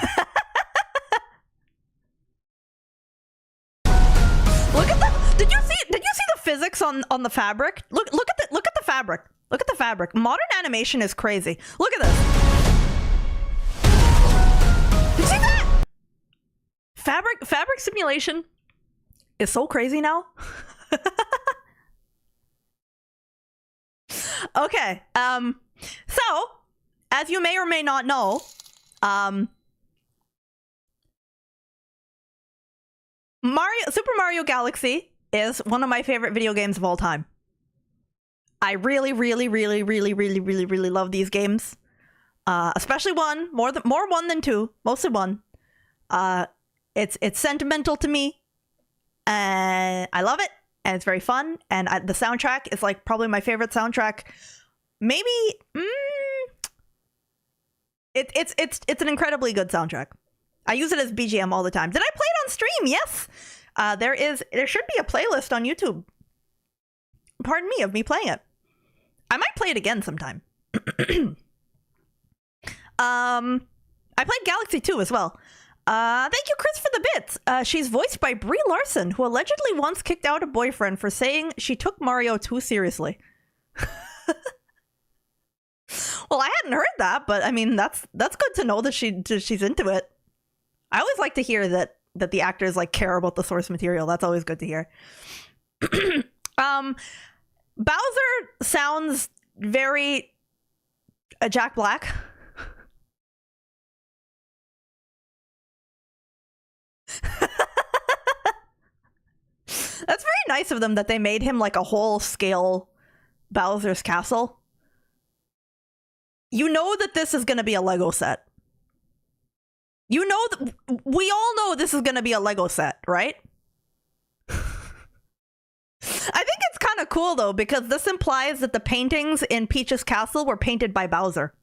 at the. Did you see the physics on the fabric? Look at the fabric. Look at the fabric. Modern animation is crazy. Look at this. Did you see that? Fabric simulation is so crazy now. Okay. So, as you may or may not know, Super Mario Galaxy is one of my favorite video games of all time. I really love these games. Especially one, more one than two, mostly one. It's sentimental to me, and I love it, and it's very fun. And the soundtrack is like probably my favorite soundtrack. Maybe it's an incredibly good soundtrack. I use it as BGM all the time. Did I play it on stream? Yes. There should be a playlist on YouTube. Pardon me, of me playing it. I might play it again sometime. I played Galaxy 2 as well. Thank you, Chris, for the bits. She's voiced by Brie Larson, who allegedly once kicked out a boyfriend for saying she took Mario too seriously. Well, I hadn't heard that, but I mean, that's good to know that she's into it. I always like to hear that the actors like care about the source material. That's always good to hear. Bowser sounds very Jack Black. That's very nice of them that they made him like a whole scale Bowser's Castle. You know that this is going to be a Lego set. You know that we all know this is going to be a Lego set, right? I think it's kind of cool though, because this implies that the paintings in Peach's castle were painted by Bowser.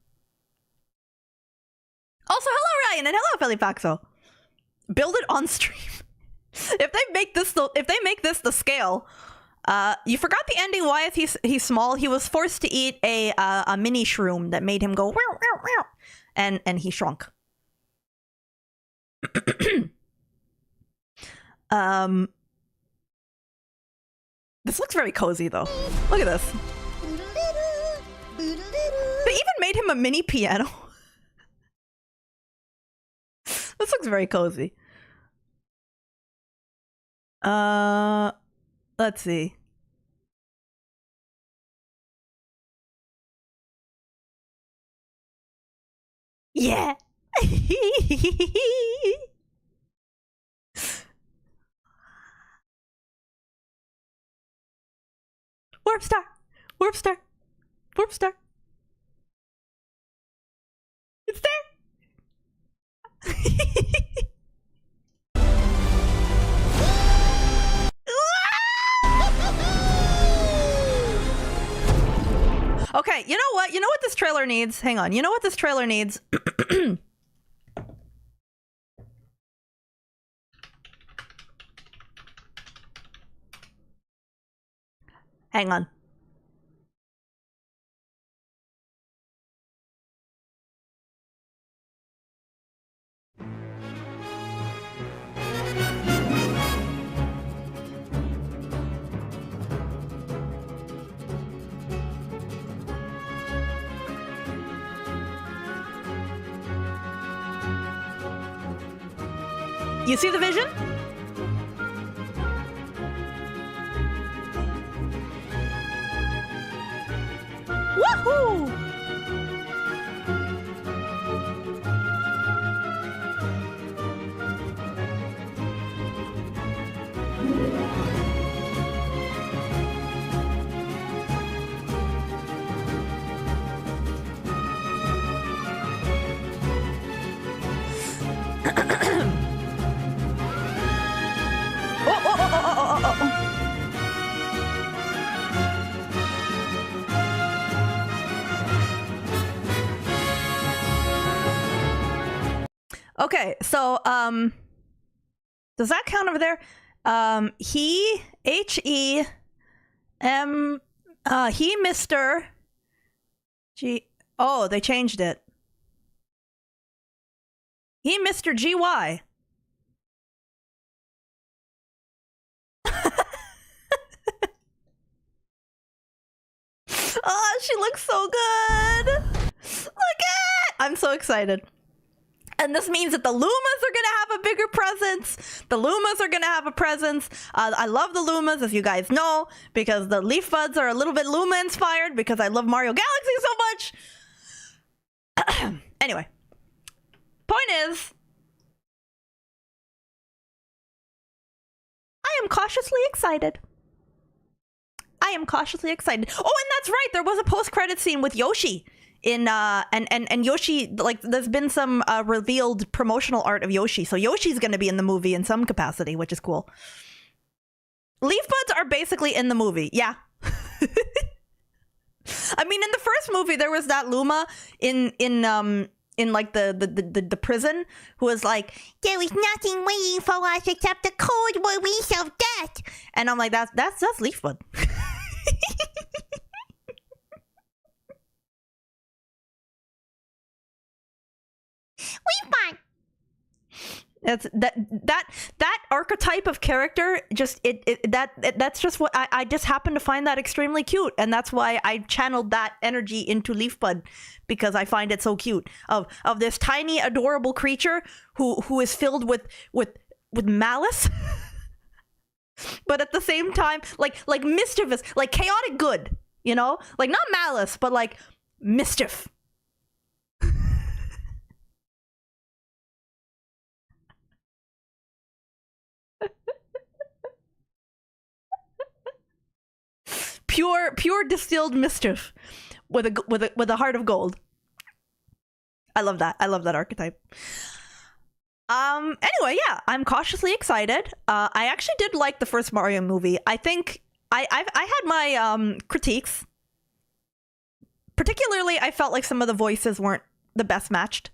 Also, hello Ryan and hello Felipaxo. Build it on stream. If they make this the scale, you forgot the ending. Why is he's small? He was forced to eat a mini shroom that made him go wow, wow, wow, and he shrunk. This looks very cozy though. Look at this. They even made him a mini piano. This looks very cozy. Let's see. Yeah. Warp star. Warp star. Warp star. It's there. Okay, you know what? You know what this trailer needs? Hang on. You know what this trailer needs? Hang on. You see the vision? Woohoo! Okay, so does that count over there? He Mr. G. Oh, they changed it. He Mr. GY. Oh She looks so good. Look at. I'm so excited. And this means that the Lumas are going to have a bigger presence. The Lumas are going to have a presence. I love the Lumas, as you guys know, because the Leaf Buds are a little bit Luma inspired because I love Mario Galaxy so much. Anyway, point is, I am cautiously excited. I am cautiously excited. Oh, and that's right. There was a post-credit scene with Yoshi. And Yoshi, like, there's been some revealed promotional art of Yoshi, so Yoshi's going to be in the movie in some capacity, which is cool. Leaf Buds are basically in the movie, yeah. I mean, in the first movie, there was that Luma in like the prison who was like, there is nothing waiting for us except the cold release of death. And I'm like, that's Leaf Bud. Leaf Bud. That's that archetype of character. That's just what I just happen to find that extremely cute, and that's why I channeled that energy into Leaf Bud, because I find it so cute of this tiny adorable creature who is filled with malice, but at the same time like mischievous, like chaotic good, you know, like not malice but like mischief. Pure distilled mischief with a heart of gold. I love that. I love that archetype. Anyway, yeah, I'm cautiously excited. I actually did like the first Mario movie. I think I had my critiques. Particularly, I felt like some of the voices weren't the best matched.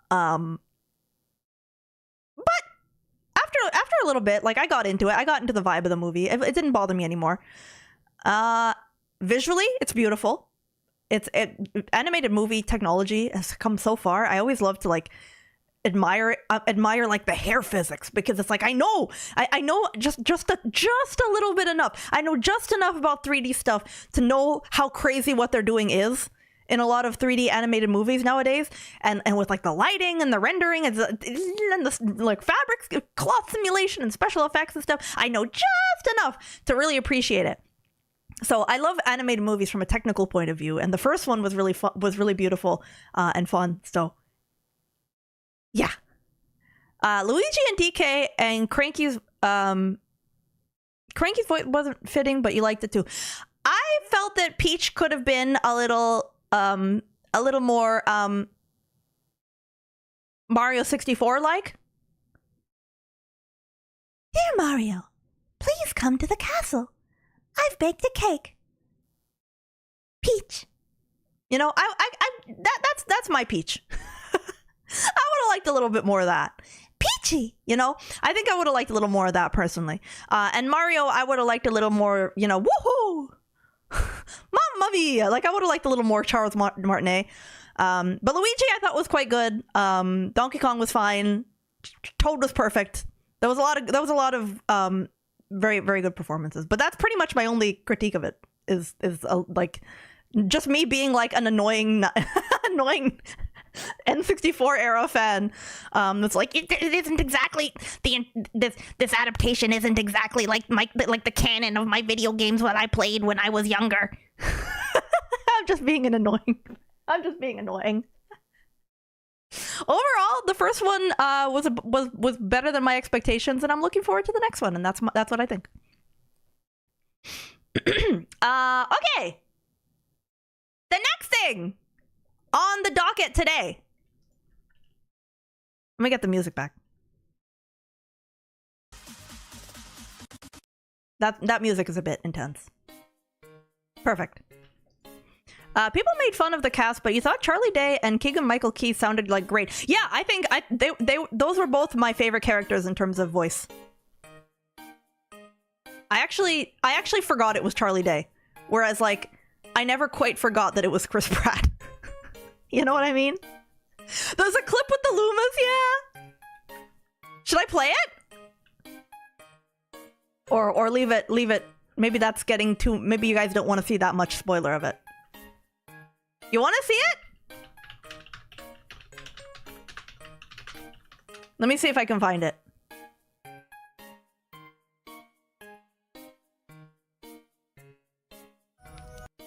But after a little bit, like, I got into it. I got into the vibe of the movie. It didn't bother me anymore. Visually, it's beautiful. Animated movie technology has come so far. I always love to like admire like the hair physics, because it's like I know just a little bit enough. I know just enough about 3D stuff to know how crazy what they're doing is in a lot of 3D animated movies nowadays, and with like the lighting and the rendering and the like fabrics, cloth simulation and special effects and stuff. I know just enough to really appreciate it. So I love animated movies from a technical point of view, and the first one was really fun, was really beautiful and fun. So yeah, Luigi and DK and Cranky's voice wasn't fitting, but you liked it too. I felt that Peach could have been a little more Mario 64 like. Dear Mario, please come to the castle. I've baked a cake. Peach. You know, that's my Peach. I would have liked a little bit more of that. Peachy. You know, I think I would have liked a little more of that personally. And Mario, I would have liked a little more, you know, woohoo, Mamma mia. Like, I would have liked a little more Charles Martinet. But Luigi, I thought was quite good. Donkey Kong was fine. Toad was perfect. There was a lot of very, very good performances. But that's pretty much my only critique of it. Is like just me being like an annoying N64 era fan. It's like it isn't exactly this adaptation isn't exactly like the canon of my video games that I played when I was younger. I'm just being annoying. Overall, the first one was better than my expectations, and I'm looking forward to the next one, and that's what I think. Okay. The next thing on the docket today. Let me get the music back. That music is a bit intense. Perfect. People made fun of the cast, but you thought Charlie Day and Keegan-Michael Key sounded like great. Yeah, I think those were both my favorite characters in terms of voice. I actually forgot it was Charlie Day, whereas like I never quite forgot that it was Chris Pratt. You know what I mean? There's a clip with the Lumas, yeah. Should I play it? Or leave it? Maybe that's getting too. Maybe you guys don't want to see that much spoiler of it. You want to see it? Let me see if I can find it.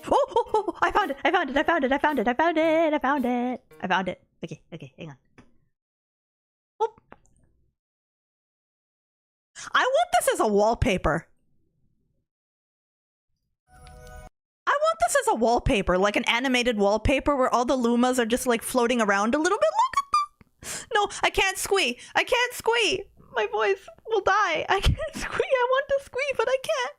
Oh, I found it. I found it. I found it. I found it. I found it. I found it. I found it. Okay, okay, hang on. Oh. I want this as a wallpaper. I want this as a wallpaper, like an animated wallpaper where all the Lumas are just like floating around a little bit. Look at them. No, I can't squee. I can't squee. My voice will die. I can't squee. I want to squee, but I can't.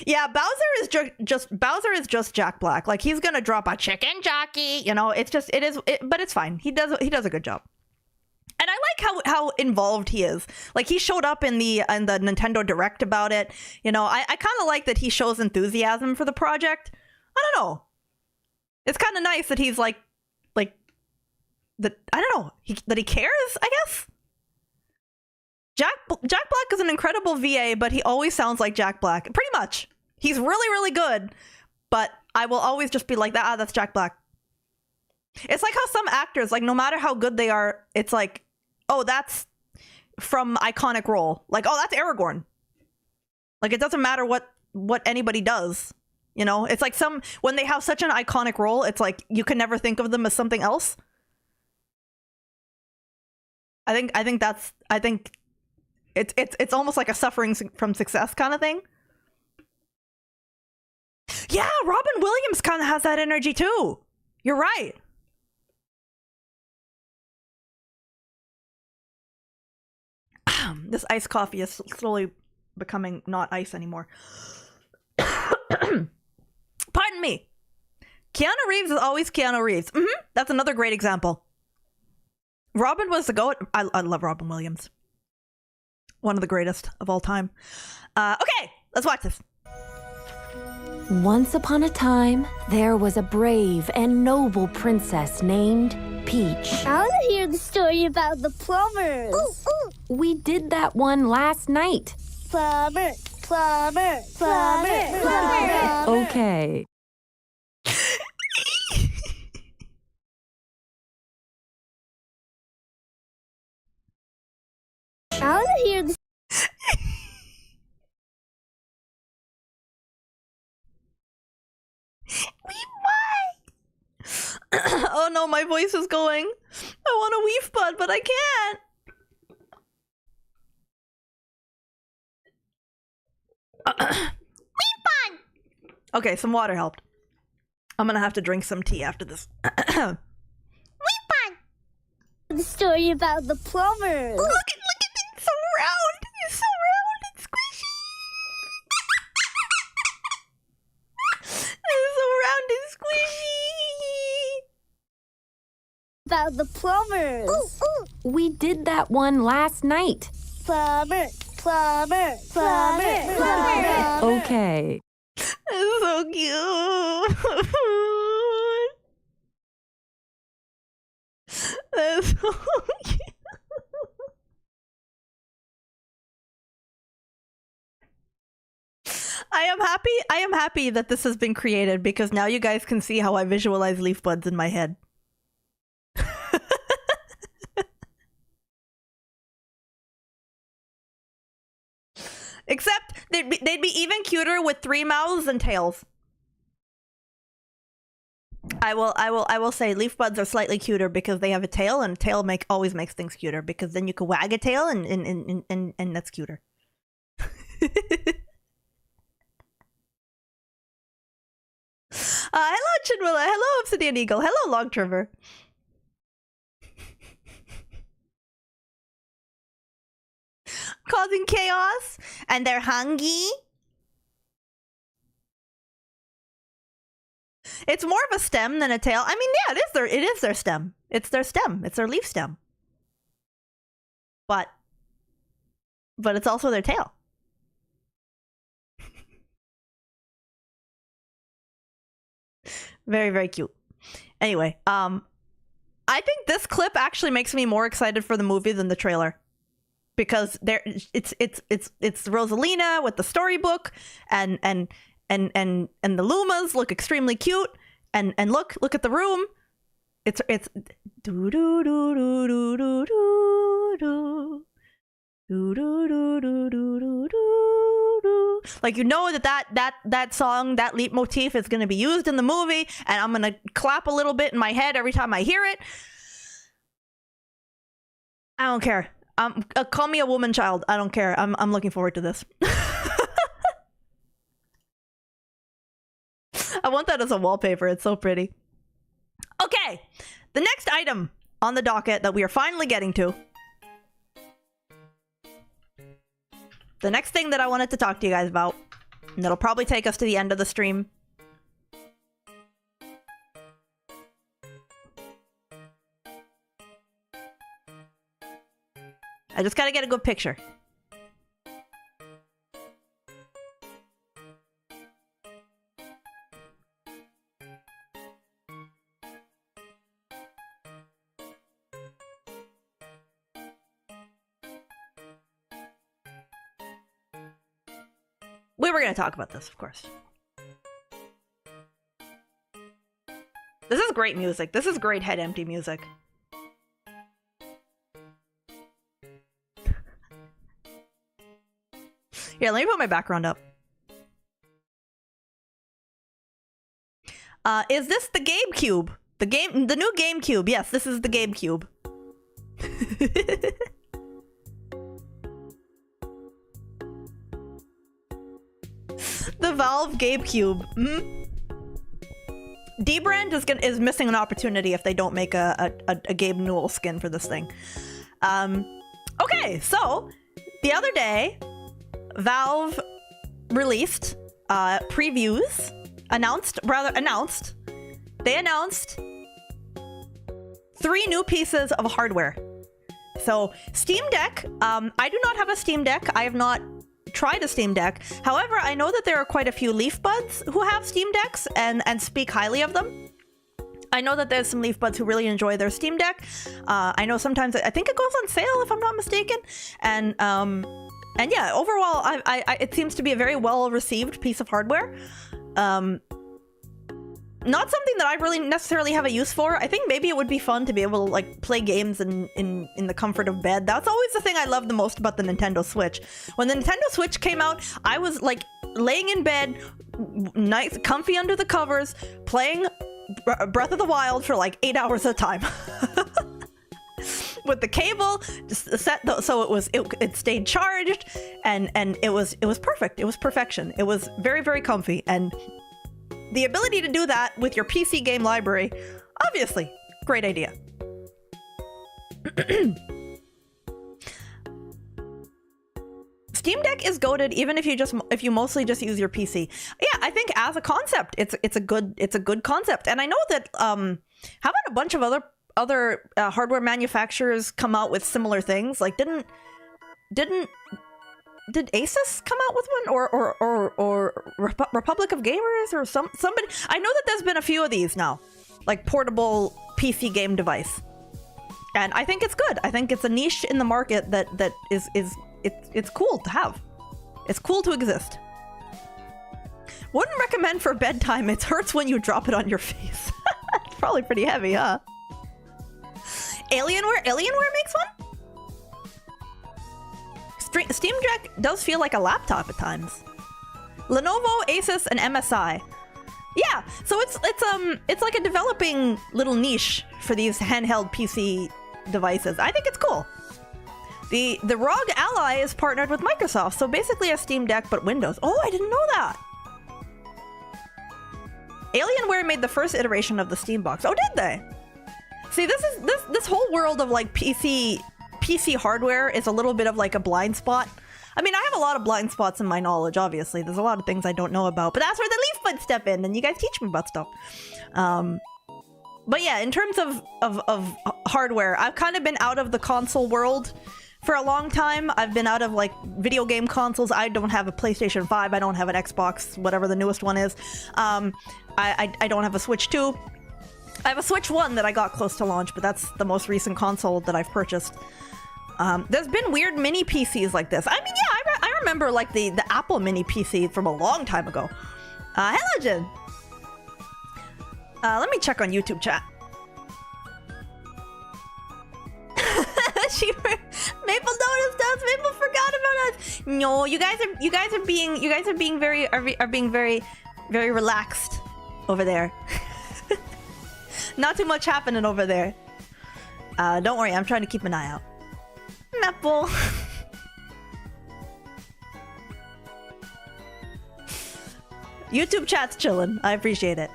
Yeah, Bowser is just Jack Black. Like he's gonna drop a chicken jockey. You know, it's just but it's fine. He does a good job. And I like how involved he is. Like he showed up in the Nintendo Direct about it. You know, I kind of like that he shows enthusiasm for the project. I don't know. It's kind of nice that he's like that. I don't know. That he cares, I guess. Jack Black is an incredible VA, but he always sounds like Jack Black. Pretty much. He's really, really good, but I will always just be like, that's Jack Black. It's like how some actors, like no matter how good they are, it's like, oh, that's from iconic role. Like, oh, that's Aragorn. Like it doesn't matter what anybody does. You know, it's like when they have such an iconic role, it's like you can never think of them as something else. I think it's almost like a suffering from success kind of thing. Yeah, Robin Williams kind of has that energy too. You're right. This iced coffee is slowly becoming not ice anymore. Pardon me. Keanu Reeves is always Keanu Reeves. That's another great example. Robin was the GOAT. I love Robin Williams. One of the greatest of all time. Okay, let's watch this. Once upon a time, there was a brave and noble princess named Peach. I want to hear the story about the plumbers. Ooh, ooh. We did that one last night. Plumber, plumber, plumber, plumber. Okay. I want to hear the Oh no, my voice is going. I want a weef bud, but I can't. Weef bud! Okay, some water helped. I'm gonna have to drink some tea after this. Weef bud! the story about the plumbers. Look at it, it's so round. It's so round and squishy. It's so round and squishy. About the plumbers. Ooh, ooh. We did that one last night. Plumber, plumber, plumber, plumber. Okay. It's so cute. That's so cute. I am happy that this has been created because now you guys can see how I visualize leaf buds in my head. Except they'd be even cuter with 3 mouths and tails. I will say leaf buds are slightly cuter because they have a tail, and a tail always makes things cuter because then you can wag a tail and that's cuter. Hello Chinwilla, hello Obsidian Eagle, hello Log Trevor. Causing chaos, and they're hungry. It's more of a stem than a tail. I mean, yeah, it is their stem. It's their stem. It's their leaf stem. But it's also their tail. Very, very cute. Anyway, I think this clip actually makes me more excited for the movie than the trailer. Because it's Rosalina with the storybook and the Lumas look extremely cute, And look at the room. It's do do do do do do do do do do do do do do. Like, you know that song, that leitmotif is going to be used in the movie, and I'm going to clap a little bit in my head every time I hear it. I don't care. Call me a woman child. I don't care. I'm looking forward to this. I want that as a wallpaper. It's so pretty. Okay, the next item on the docket that we are finally getting to. The next thing that I wanted to talk to you guys about, and that'll probably take us to the end of the stream. I just gotta get a good picture. We were going to talk about this, of course. This is great music. This is great head empty music. Here, let me put my background up. Is this the GameCube? The new GameCube. Yes, this is the GameCube. The Valve GameCube. D-Brand is missing an opportunity if they don't make a Gabe Newell skin for this thing. Okay, so the other day, Valve released previews. They announced 3 new pieces of hardware. So Steam Deck. I do not have a Steam Deck. I have not tried a Steam Deck. However, I know that there are quite a few Leaf Buds who have Steam Decks and speak highly of them. I know that there's some Leaf Buds who really enjoy their Steam Deck. I know sometimes, I think it goes on sale if I'm not mistaken. And yeah, overall, it seems to be a very well-received piece of hardware. Not something that I really necessarily have a use for. I think maybe it would be fun to be able to like play games in the comfort of bed. That's always the thing I love the most about the Nintendo Switch. When the Nintendo Switch came out, I was like laying in bed, nice, comfy under the covers, playing Breath of the Wild for like 8 hours at a time. With the cable just set so it stayed charged, and it was perfect. It was perfection. It was very, very comfy, and the ability to do that with your PC game library, obviously, great idea. Steam Deck is goated even if you mostly just use your PC. Yeah, I think as a concept, it's a good concept, and I know that haven't a bunch of other hardware manufacturers come out with similar things? Like did Asus come out with one, or Republic of Gamers, or somebody? I know that there's been a few of these now, like portable PC game device, and I think it's good. I think it's a niche in the market that it's cool to have. It's cool to exist. Wouldn't recommend for bedtime. It hurts when you drop it on your face. It's probably pretty heavy, huh? Alienware makes one? Steam Deck does feel like a laptop at times. Lenovo, Asus, and MSI. Yeah, so it's like a developing little niche for these handheld PC devices. I think it's cool. The ROG Ally is partnered with Microsoft, so basically a Steam Deck but Windows. Oh, I didn't know that. Alienware made the first iteration of the Steam Box. Oh, did they? See, this whole world of like PC hardware is a little bit of like a blind spot. I mean, I have a lot of blind spots in my knowledge, obviously. There's a lot of things I don't know about, but that's where the Leaf Buds step in, and you guys teach me about stuff. But yeah, in terms of hardware, I've kind of been out of the console world for a long time. I've been out of like video game consoles. I don't have a PlayStation 5. I don't have an Xbox, whatever the newest one is. I don't have a Switch 2. I have a Switch 1 that I got close to launch, but that's the most recent console that I've purchased. There's been weird mini PCs like this. I mean, yeah, I remember like the Apple mini PC from a long time ago. Hello, Jen. Let me check on YouTube chat. Maple noticed us. Maple forgot about us. No, you guys are being very relaxed over there. Not too much happening over there. Don't worry, I'm trying to keep an eye out. Maple. YouTube chat's chilling. I appreciate it.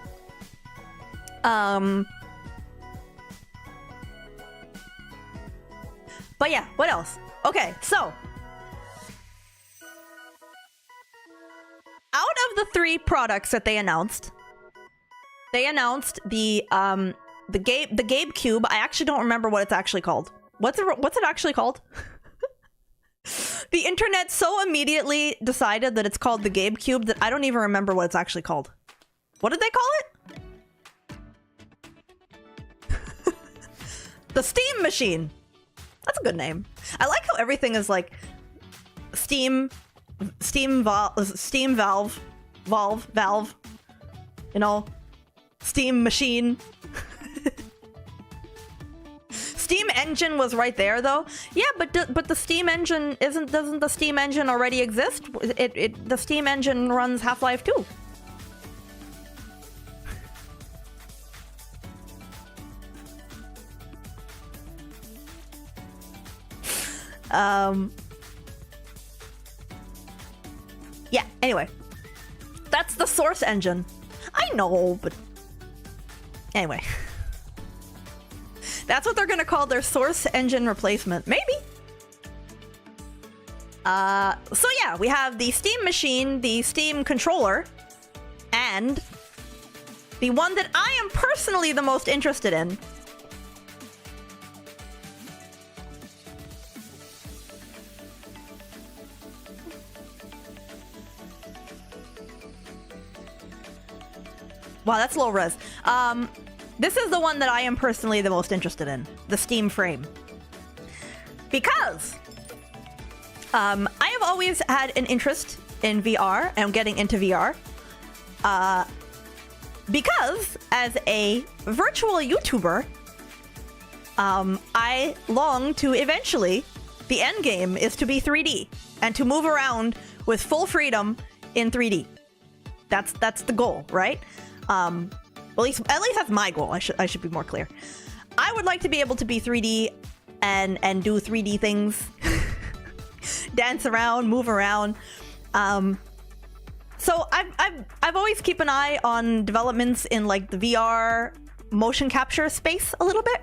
But yeah, what else? Okay, so out of the 3 products that they announced the Gabe Cube. I actually don't remember what it's actually called. What's it actually called? The internet so immediately decided that it's called the Gabe Cube that I don't even remember what it's actually called. What did they call it? The Steam Machine. That's a good name. I like how everything is like Steam Valve, you know, Steam Machine. Steam Engine was right there though. Yeah, but the Steam Engine doesn't the Steam Engine already exist? The Steam Engine runs Half-Life 2. Yeah, anyway. That's the Source Engine. I know, but anyway. That's what they're gonna call their Source Engine replacement. Maybe. So yeah, we have the Steam Machine, the Steam Controller, and the one that I am personally the most interested in. Wow, that's low res. This is the one that I am personally the most interested in, the Steam Frame. Because I have always had an interest in VR and getting into VR. Because as a virtual YouTuber, I long to eventually, the end game is to be 3D and to move around with full freedom in 3D. That's the goal, right? At least that's my goal. I should be more clear. I would like to be able to be 3D and do 3D things, dance around, move around. So I've always keep an eye on developments in like the VR motion capture space a little bit.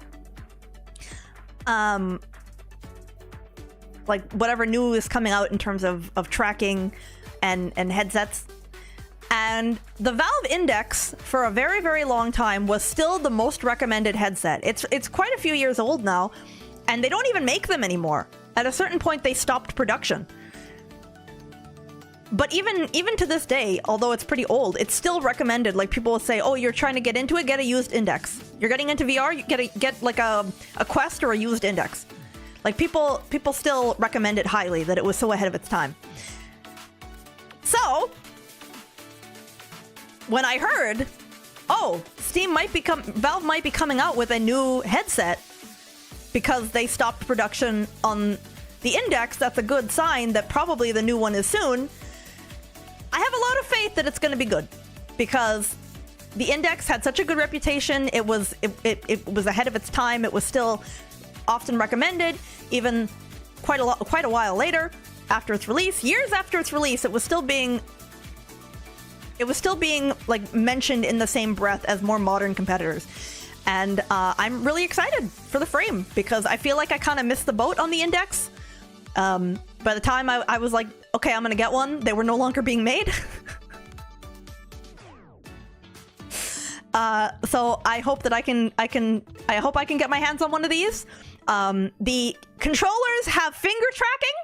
Like whatever new is coming out in terms of tracking and headsets. And the Valve Index for a very, very long time was still the most recommended headset. It's quite a few years old now, and they don't even make them anymore. At a certain point, they stopped production. But even to this day, although it's pretty old, it's still recommended. Like people will say, "Oh, you're trying to get into it, get a used Index. You're getting into VR, you get like a Quest or a used Index." Like people still recommend it highly that it was so ahead of its time. So when I heard, oh, Valve might be coming out with a new headset because they stopped production on the Index, that's a good sign that probably the new one is soon. I have a lot of faith that it's going to be good because the Index had such a good reputation. It was ahead of its time. It was still often recommended, even quite a while later after its release. Years after its release, it was still being like mentioned in the same breath as more modern competitors. And I'm really excited for the Frame because I feel like I kind of missed the boat on the Index. By the time I was like, okay, I'm gonna get one, they were no longer being made. So I hope that I can get my hands on one of these. The controllers have finger tracking.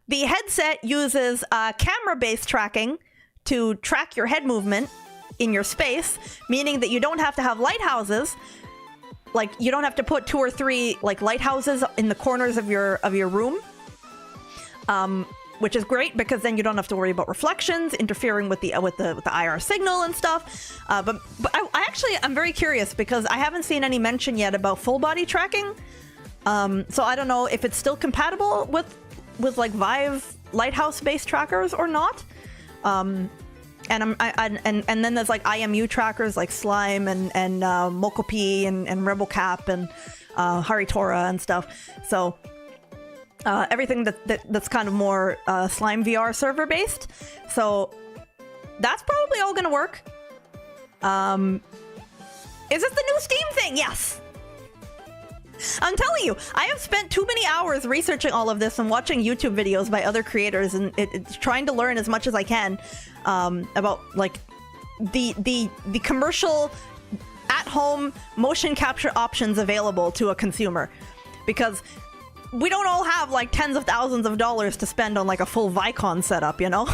The headset uses camera-based tracking to track your head movement in your space, meaning that you don't have to have lighthouses. Like you don't have to put 2 or 3 like lighthouses in the corners of your room. which is great because then you don't have to worry about reflections interfering with the IR signal and stuff. But I'm very curious because I haven't seen any mention yet about full body tracking. So I don't know if it's still compatible with like Vive Lighthouse based trackers or not. And then there's like IMU trackers like Slime and Mokopi and Rebel Cap and Haritora and stuff. So everything that's kind of more Slime VR server based. So that's probably all gonna work. Is this the new Steam thing? Yes. I'm telling you, I have spent too many hours researching all of this and watching YouTube videos by other creators and it's trying to learn as much as I can about like the commercial at-home motion capture options available to a consumer, because we don't all have like tens of thousands of dollars to spend on like a full Vicon setup, you know?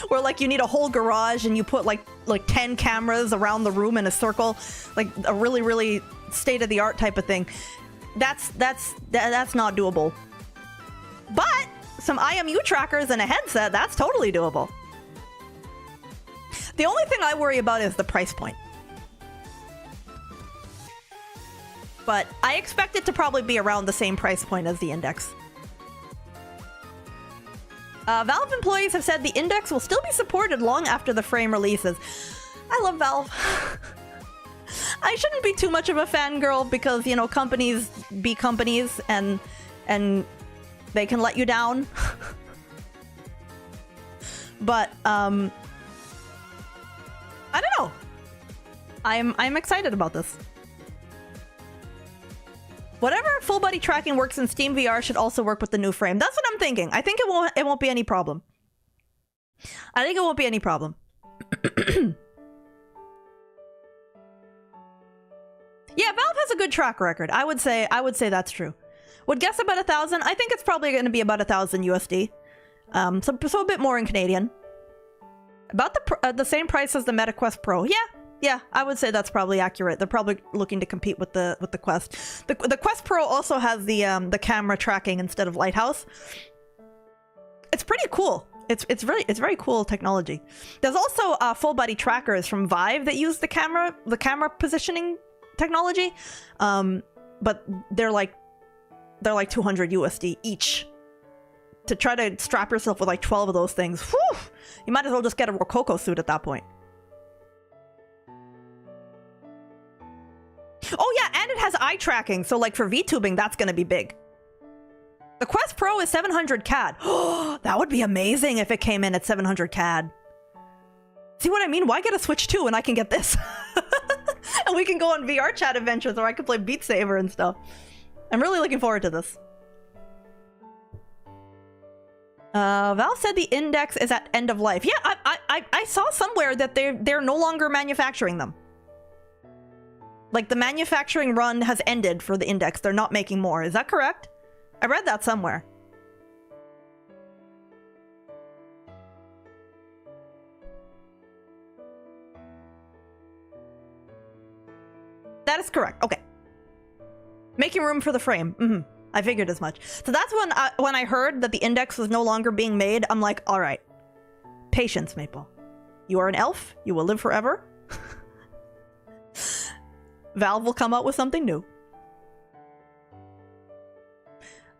Where like you need a whole garage and you put like 10 cameras around the room in a circle, like a really state-of-the-art type of thing. That's not doable. But some IMU trackers and a headset, that's totally doable. The only thing I worry about is the price point. But I expect it to probably be around the same price point as the Index. Valve employees have said the Index will still be supported long after the frame releases. I love Valve. I shouldn't be too much of a fangirl because, you know, companies be companies and they can let you down. But I don't know. I'm excited about this. Whatever full body tracking works in Steam VR should also work with the new frame. That's what I'm thinking. I think it won't be any problem. I think it won't be any problem. Yeah, Valve has a good track record. I would say that's true. Would guess about 1,000. I think it's probably going to be about 1,000 USD. So a bit more in Canadian. About the same price as the MetaQuest Pro. Yeah, I would say that's probably accurate. They're probably looking to compete with the Quest. The Quest Pro also has the camera tracking instead of Lighthouse. It's pretty cool. It's very cool technology. There's also full body trackers from Vive that use the camera positioning technology, but they're like 200 USD each. To try to strap yourself with like 12 of those things, whew, you might as well just get a Rococo suit at that point. Oh yeah, and it has eye tracking, so like for VTubing, that's gonna be big. The Quest Pro is 700 CAD. Oh, that would be amazing if it came in at 700 CAD. See what I mean? Why get a Switch 2 when I can get this? And we can go on VR chat adventures, or I can play Beat Saber and stuff. I'm really looking forward to this. Valve said the Index is at end of life. Yeah, I saw somewhere that they're no longer manufacturing them. Like the manufacturing run has ended for the Index. They're not making more. Is that correct? I read that somewhere. That is correct. Okay. Making room for the frame. I figured as much. So that's when I heard that the Index was no longer being made. I'm like, all right. Patience, Maple. You are an elf. You will live forever. Valve will come out with something new.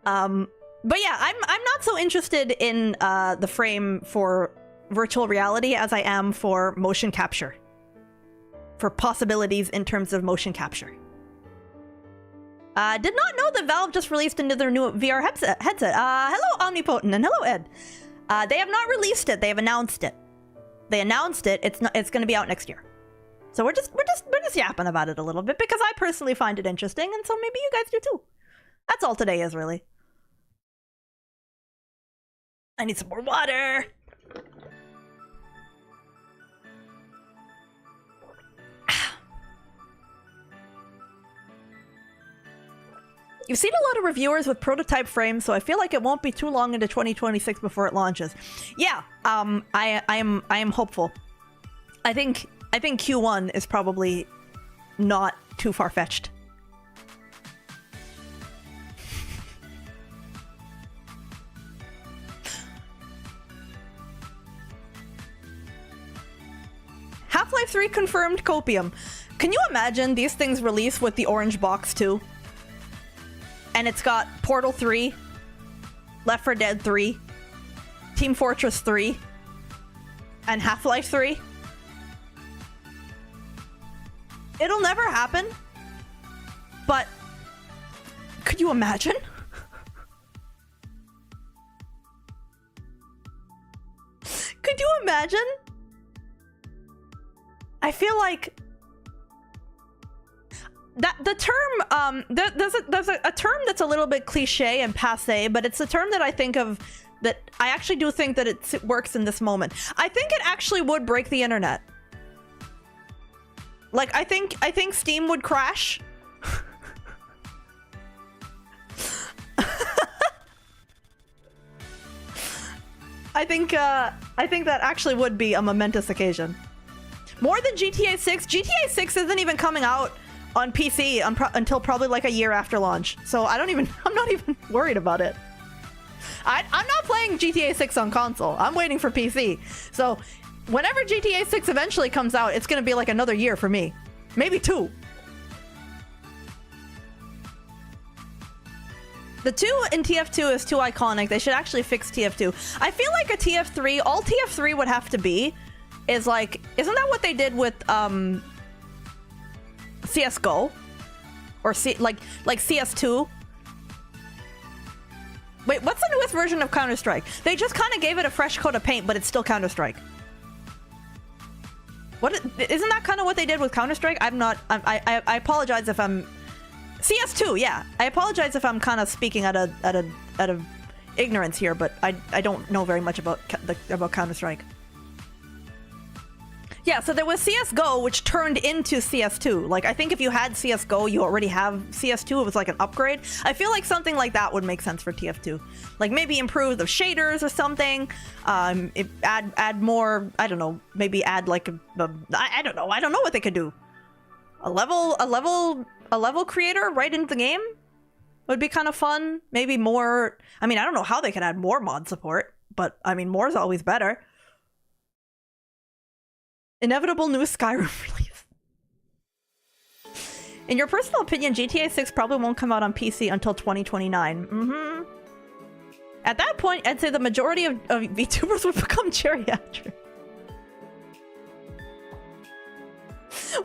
But yeah, I'm not so interested in the frame for virtual reality as I am for motion capture. For possibilities in terms of motion capture. Did not know that Valve just released another new VR headset. Hello Omnipotent and hello Ed. They have not released it. They have announced it. They announced it. It's going to be out next year. So we're just yapping about it a little bit because I personally find it interesting, and so maybe you guys do too. That's all today is really. I need some more water. You've seen a lot of reviewers with prototype frames, so I feel like it won't be too long into 2026 before it launches. Yeah, I am hopeful. I think Q1 is probably not too far-fetched. Half-Life 3 confirmed copium. Can you imagine these things release with the orange box too? And it's got Portal 3, Left 4 Dead 3, Team Fortress 3, and Half-Life 3. It'll never happen, but could you imagine? Could you imagine? I feel like that the term there's a term that's a little bit cliche and passé, but it's a term that I think of that I actually do think that it works in this moment. I think it actually would break the internet. Like I think Steam would crash. I think that actually would be a momentous occasion. More than GTA 6. GTA 6 isn't even coming out on PC until probably like a year after launch. So I'm not even worried about it. I'm not playing GTA 6 on console. I'm waiting for PC. So whenever GTA 6 eventually comes out, it's going to be like another year for me. Maybe 2. The 2 in TF2 is too iconic. They should actually fix TF2. I feel like a TF3, all TF3 would have to be is like, isn't that what they did with CSGO? Or like CS2? Wait, what's the newest version of Counter-Strike? They just kind of gave it a fresh coat of paint, but it's still Counter-Strike. Isn't that kind of what they did with Counter-Strike? I apologize if I'm... CS2, yeah. I apologize if I'm kind of speaking out of ignorance here, but I don't know very much about Counter-Strike. Yeah, so there was CSGO, which turned into CS2. Like, I think if you had CSGO, you already have CS2. It was like an upgrade. I feel like something like that would make sense for TF2. Like, maybe improve the shaders or something. Add more, I don't know, maybe add like I don't know. I don't know what they could do. A level creator right into the game would be kind of fun. Maybe more, I mean, I don't know how they could add more mod support, but I mean, more is always better. Inevitable new Skyrim release. In your personal opinion, GTA 6 probably won't come out on PC until 2029. Mm-hmm. At that point, I'd say the majority of VTubers would become geriatric.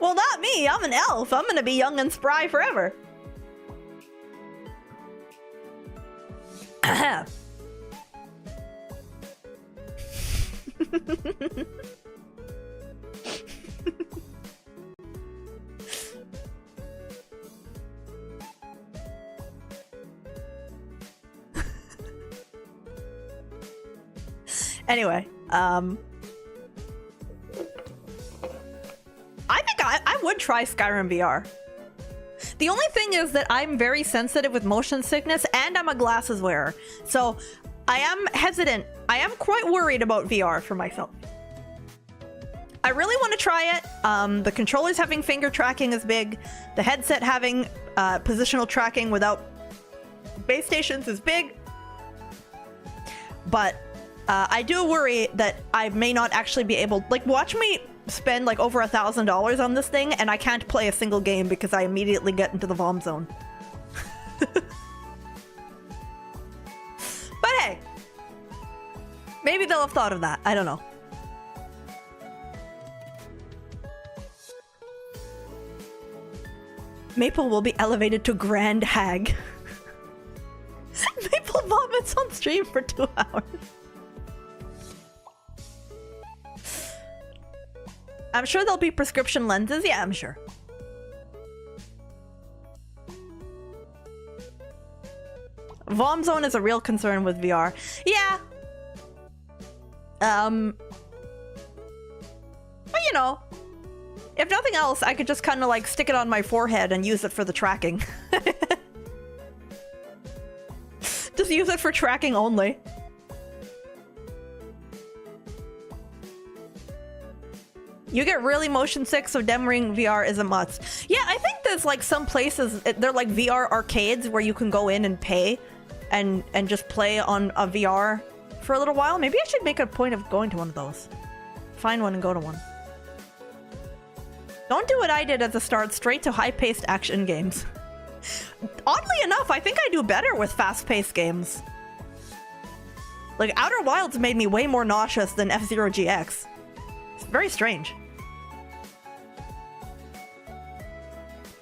Well, not me. I'm an elf. I'm gonna be young and spry forever. Anyway, I think I would try Skyrim VR. The only thing is that I'm very sensitive with motion sickness and I'm a glasses wearer. So I am hesitant. I am quite worried about VR for myself. I really want to try it. The controllers having finger tracking is big. The headset having positional tracking without base stations is big. But I do worry that I may not actually be able... Like, watch me spend like over $1,000 on this thing and I can't play a single game because I immediately get into the vom zone. But hey, maybe they'll have thought of that. I don't know. Maple will be elevated to Grand Hag. Maple vomits on stream for 2 hours. I'm sure there'll be prescription lenses. Yeah, I'm sure. Vom zone is a real concern with VR. Yeah. But you know, if nothing else, I could just kind of like stick it on my forehead and use it for the tracking. Just use it for tracking only. You get really motion sick, so demoing VR is a must. Yeah, I think there's like some places, they're like VR arcades where you can go in and pay and just play on a VR for a little while. Maybe I should make a point of going to one of those. Find one and go to one. Don't do what I did at the start, straight to high-paced action games. Oddly enough, I think I do better with fast-paced games. Like, Outer Wilds made me way more nauseous than F-Zero GX. It's very strange.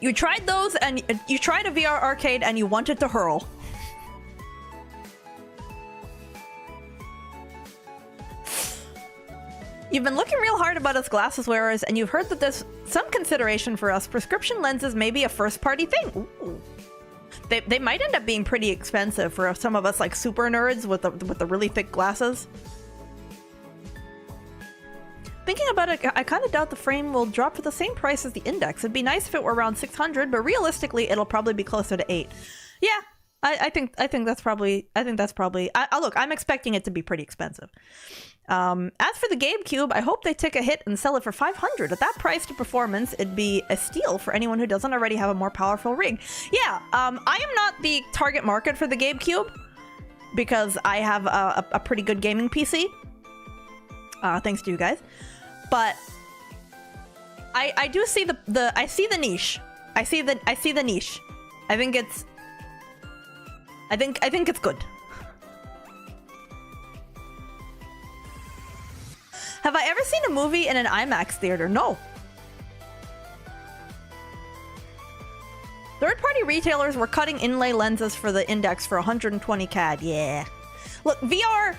You tried those, and you tried a VR arcade, and you wanted to hurl. You've been looking real hard about us glasses wearers, and you've heard that there's some consideration for us. Prescription lenses may be a first-party thing. Ooh. They might end up being pretty expensive for some of us, like super nerds with the really thick glasses. Thinking about it, I kind of doubt the frame will drop for the same price as the Index. It'd be nice if it were around 600, but realistically, it'll probably be closer to 8. Yeah, I think that's probably. Look, I'm expecting it to be pretty expensive. As for the GameCube, I hope they take a hit and sell it for 500. At that price to performance, it'd be a steal for anyone who doesn't already have a more powerful rig. Yeah, I am not the target market for the GameCube because I have a pretty good gaming PC. Thanks to you guys. But I do see I see the niche. I see the niche. I think it's good. Have I ever seen a movie in an IMAX theater? No. Third-party retailers were cutting inlay lenses for the Index for 120 CAD. Yeah. Look, VR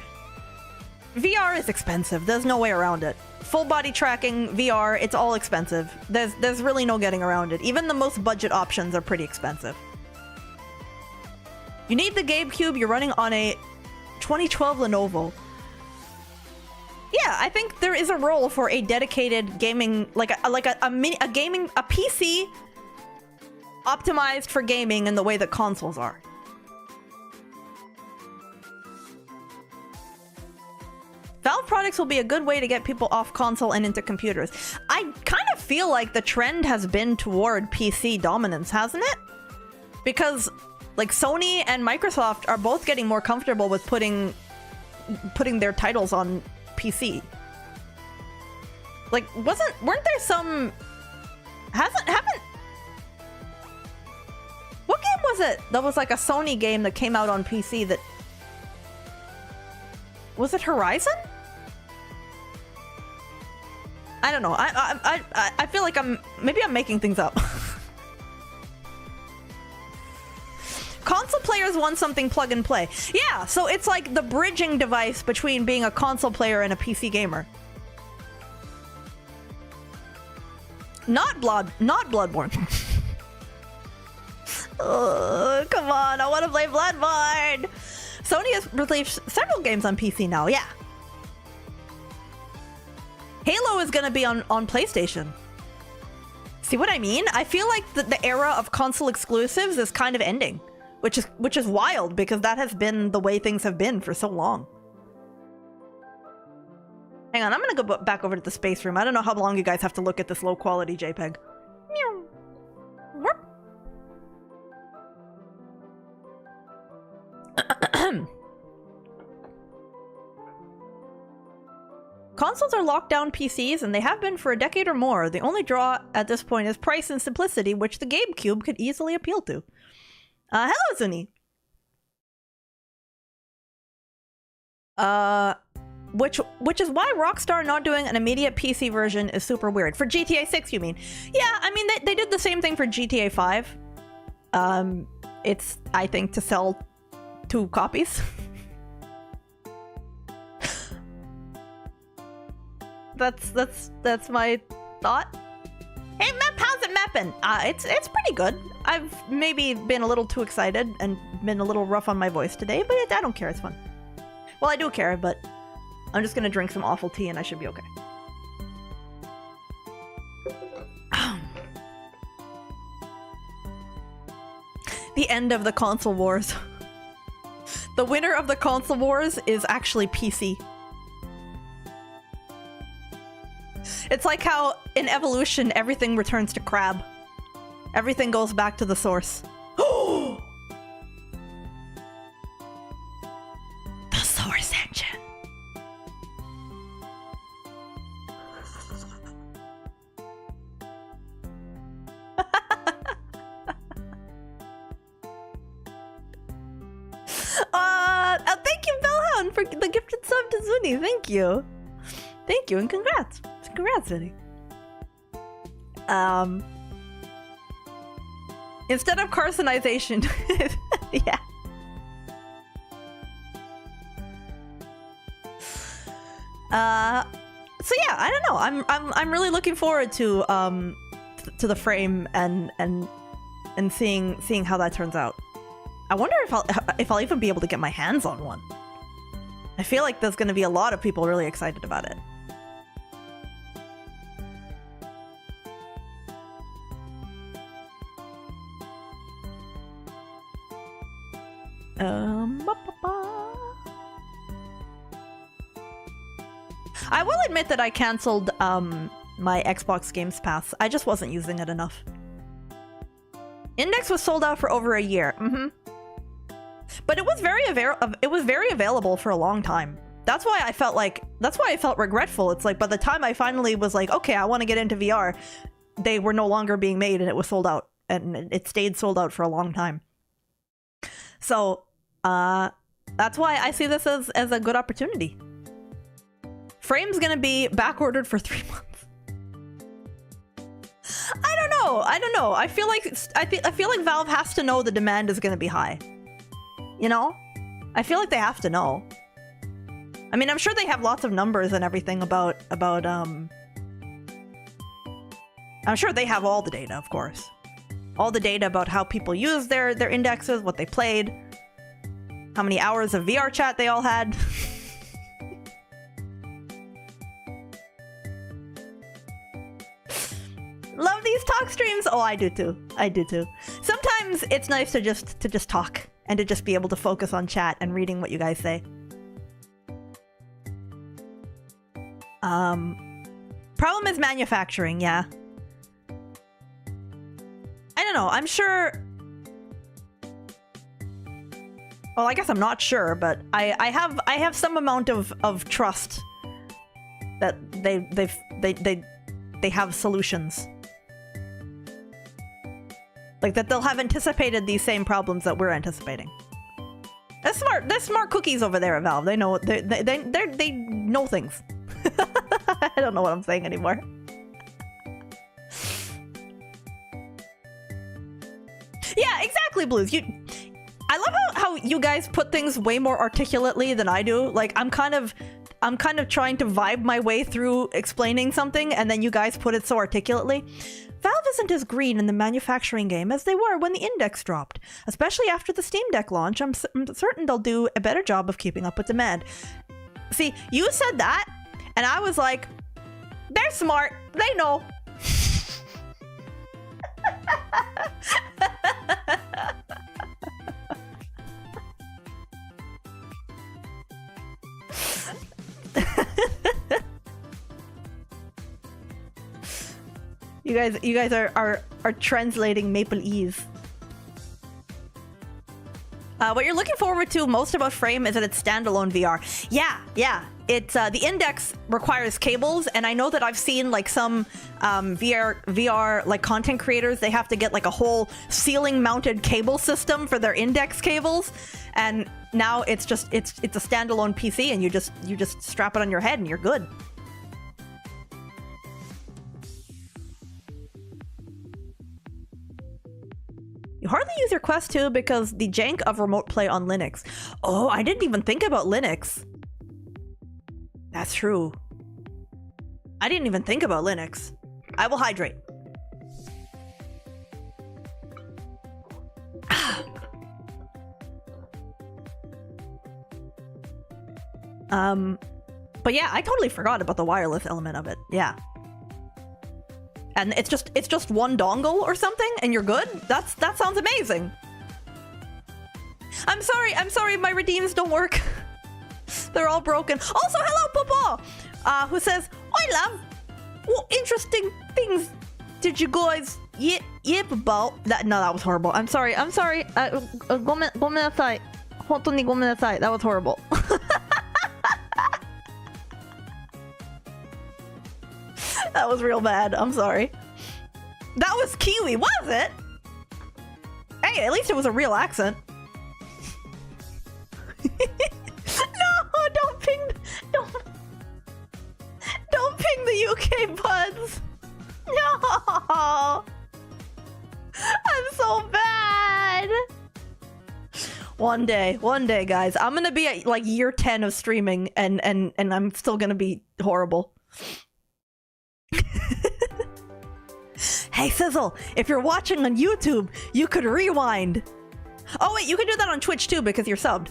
is expensive. There's no way around it. Full body tracking, VR, it's all expensive. There's really no getting around it. Even the most budget options are pretty expensive. You need the GameCube. You're running on a 2012 Lenovo. Yeah, I think there is a role for a dedicated gaming, like a PC optimized for gaming in the way that consoles are. Valve products will be a good way to get people off console and into computers. I kind of feel like the trend has been toward PC dominance, hasn't it? Because like Sony and Microsoft are both getting more comfortable with putting their titles on PC. Like, weren't there some... Haven't... What game was it? That was like a Sony game that came out on PC that... Was it Horizon? I don't know. I feel like maybe I'm making things up. Console players want something plug and play. Yeah, so it's like the bridging device between being a console player and a PC gamer. Not Bloodborne. Come on, I want to play Bloodborne. Sony has released several games on PC now, yeah. Halo is gonna be on PlayStation. See what I mean? I feel like the era of console exclusives is kind of ending. Which is wild, because that has been the way things have been for so long. Hang on, I'm gonna go back over to the space room. I don't know how long you guys have to look at this low quality JPEG. Consoles are locked down PCs, and they have been for a decade or more. The only draw at this point is price and simplicity, which the GameCube could easily appeal to. Hello, Zuni. Which is why Rockstar not doing an immediate PC version is super weird. For GTA 6, you mean? Yeah, I mean, they did the same thing for GTA 5. It's, I think, to sell 2 copies. That's my thought. Hey, Map, how's it mapping? It's pretty good. I've maybe been a little too excited and been a little rough on my voice today, but I don't care. It's fun. Well, I do care, but I'm just gonna drink some awful tea and I should be okay. The end of the console wars. The winner of the console wars is actually PC. It's like how in evolution everything returns to crab. Everything goes back to the source. The source engine. for the gifted sub to Zuni. Thank you. Thank you and congrats. Congrats, Zuni. Instead of carcinization. Yeah. So yeah, I don't know. I'm really looking forward to the frame and seeing how that turns out. I wonder if I'll even be able to get my hands on one. I feel like there's going to be a lot of people really excited about it. I will admit that I canceled my Xbox Games Pass. I just wasn't using it enough. Index was sold out for over a year. But it was very available for a long time. That's why I felt regretful. It's like by the time I finally was like, okay, I want to get into VR, they were no longer being made and it was sold out, and it stayed sold out for a long time. So that's why I see this as a good opportunity. Frame's gonna be back ordered for 3 months. I don't know. I feel like Valve has to know the demand is gonna be high. You know? I feel like they have to know. I mean, I'm sure they have lots of numbers and everything about I'm sure they have all the data, of course. All the data about how people use their indexes, what they played, how many hours of VR chat they all had. Love these talk streams. Oh, I do too. Sometimes it's nice to just talk and to just be able to focus on chat and reading what you guys say. Problem is manufacturing, yeah. I don't know. I'm sure. Well, I guess I'm not sure, but I have some amount of trust that they have solutions. Like that they'll have anticipated these same problems that we're anticipating. They're smart cookies over there at Valve. They know they know things. I don't know what I'm saying anymore. Yeah, exactly, Blues. I love how you guys put things way more articulately than I do. Like I'm kind of trying to vibe my way through explaining something, and then you guys put it so articulately. Valve isn't as green in the manufacturing game as they were when the index dropped. Especially after the Steam Deck launch, I'm certain they'll do a better job of keeping up with demand. See, you said that, and I was like, they're smart. They know. You guys are translating Maple Eve. What you're looking forward to most about Frame is that it's standalone VR. Yeah. It's the index requires cables, and I know that I've seen like some VR like content creators. They have to get like a whole ceiling-mounted cable system for their index cables, and now it's a standalone PC, and you just strap it on your head, and you're good. You hardly use your Quest 2 because the jank of remote play on Linux. Oh, I didn't even think about Linux. That's true. I didn't even think about Linux. I will hydrate. But yeah, I totally forgot about the wireless element of it. Yeah. And it's just one dongle or something, and you're good? That sounds amazing. I'm sorry, my redeems don't work. They're all broken. Also, hello, Papa, who says, "I love. What interesting things did you guys yip about?" That was horrible. I'm sorry. ごめんなさい。本当にごめんなさい。That was horrible. That was real bad. I'm sorry. That was Kiwi, was it? Hey, at least it was a real accent. No, the UK buds. No. I'm so bad. One day, guys. I'm gonna be at like year 10 of streaming and I'm still gonna be horrible. Hey Sizzle, if you're watching on YouTube, you could rewind. Oh wait, you can do that on Twitch too because you're subbed.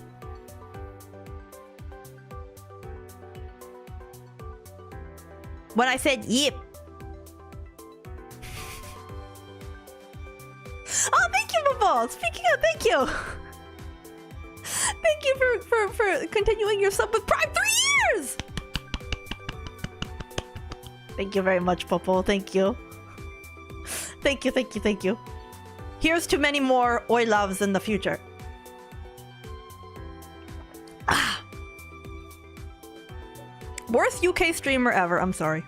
When I said yep. Oh, thank you, Bubble. Speaking of, thank you. Thank you for continuing your sub with Prime 3 years. Thank you very much, Popo. Thank you. Thank you. Here's to many more Oi loves in the future. Ah. Worst UK streamer ever. I'm sorry.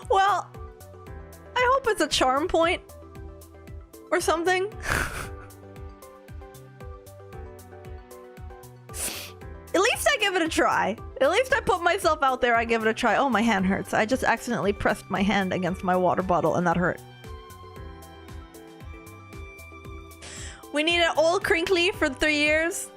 Well, I hope it's a charm point or something. At least I give it a try. At least I put myself out there, I give it a try. Oh, my hand hurts. I just accidentally pressed my hand against my water bottle and that hurt. We need an old crinkly for 3 years.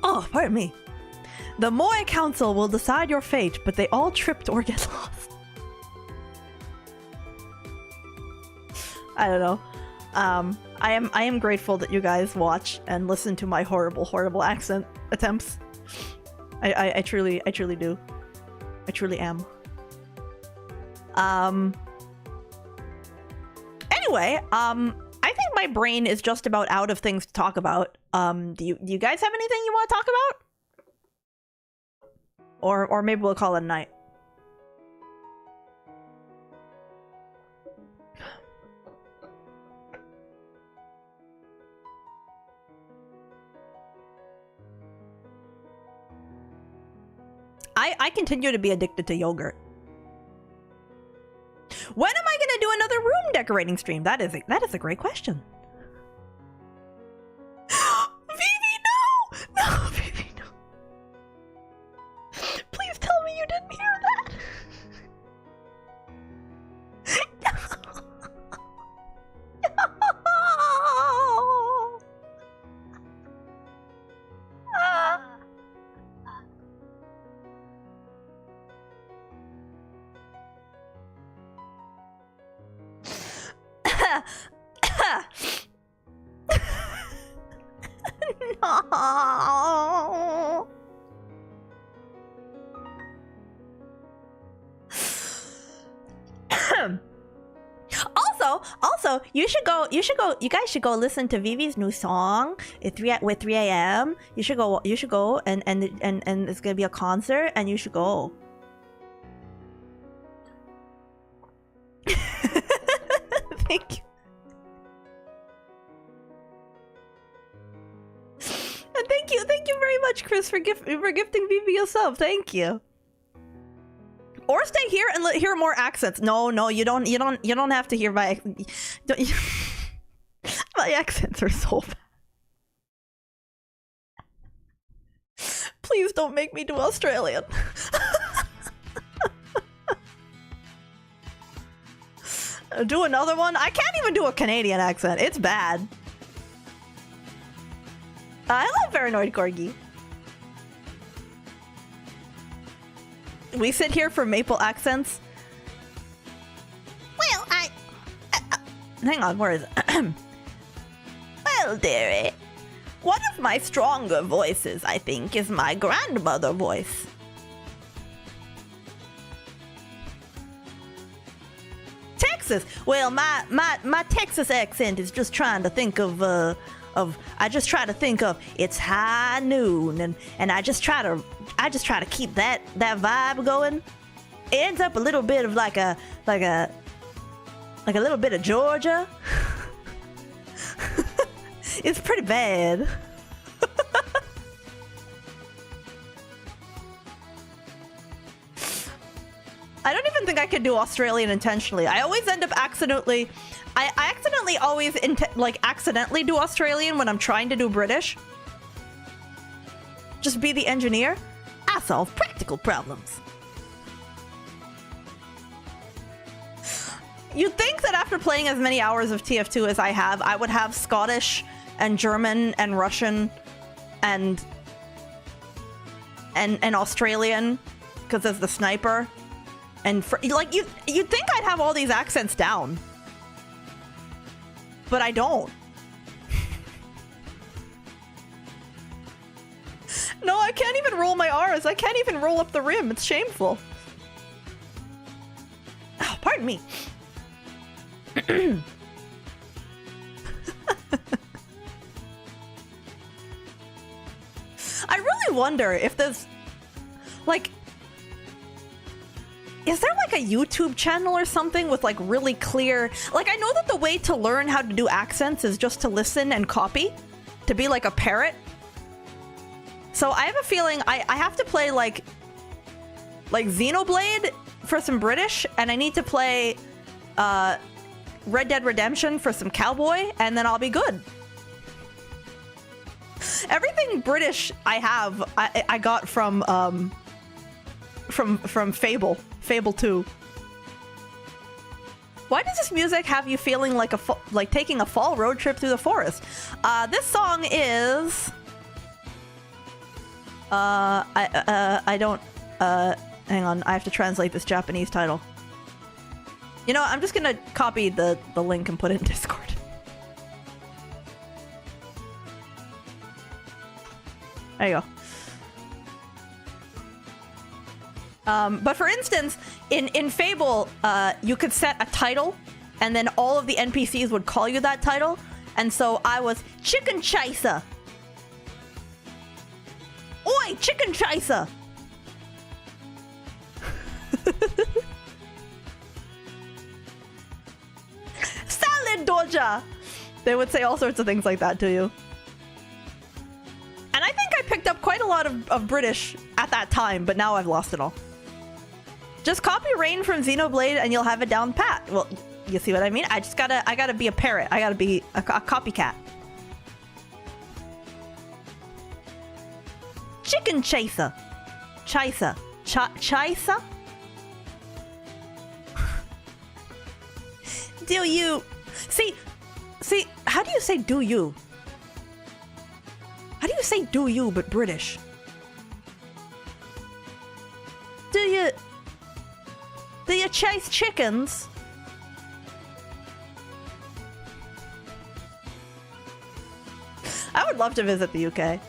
Oh, pardon me. The Moai Council will decide your fate, but they all tripped or get lost. I don't know. I am grateful that you guys watch and listen to my horrible accent attempts. I truly do. I truly am. Anyway, I think my brain is just about out of things to talk about. Do you guys have anything you want to talk about? Or maybe we'll call it a night. I continue to be addicted to yogurt. When am I gonna do another room decorating stream? That is a great question. Vivi, no! No, Vivi, no. Please tell me you didn't hear that. No. Also, you guys should go listen to Vivi's new song at 3 a.m. You should go and it's gonna be a concert and you should go. Thank you. And thank you very much, Chris, for gifting Vivi a sub. Thank you. Or stay here and hear more accents. No, you don't have to hear my my accents are so bad. Please don't make me do Australian. Do another one? I can't even do a Canadian accent. It's bad. I love Paranoid Corgi. We sit here for maple accents. Well, hang on, where is it? Well, dearie, one of my stronger voices, I think, is my grandmother voice. Texas. Well, my Texas accent is just trying to think of I just try to think of it's high noon and I just try to keep that vibe going. It ends up a little bit of like a little bit of Georgia. It's pretty bad. I don't even think I could do Australian intentionally. I always end up accidentally... I accidentally always accidentally do Australian when I'm trying to do British. Just be the engineer. I solve practical problems. You'd think that after playing as many hours of TF2 as I have, I would have Scottish and German and Russian and Australian, because there's the sniper. And you'd think I'd have all these accents down. But I don't. No, I can't even roll my R's. I can't even roll up the rim. It's shameful. Oh, pardon me. I really wonder if there's like, is there like a YouTube channel or something with like really clear, like I know that the way to learn how to do accents is just to listen and copy, to be like a parrot. So I have a feeling I have to play like Xenoblade for some British, and I need to play Red Dead Redemption for some cowboy, and then I'll be good. Everything British I have, I got from Fable 2. Why does this music have you feeling like taking a fall road trip through the forest? This song is I don't hang on, I have to translate this Japanese title. You know, I'm just gonna copy the link and put it in Discord. There you go. But for instance, in Fable, you could set a title, and then all of the NPCs would call you that title. And so I was Chicken Chaser. Oi, Chicken Chaser! Salad Dodger! They would say all sorts of things like that to you. And I think I picked up quite a lot of British at that time, but now I've lost it all. Just copy Rain from Xenoblade and you'll have it down pat. Well, you see what I mean? I gotta be a parrot. I gotta be a copycat. Chicken Chaser. Chaser. Chaser? Do you... See, how do you say do you? How do you say do you but British? Do you chase chickens? I would love to visit the UK.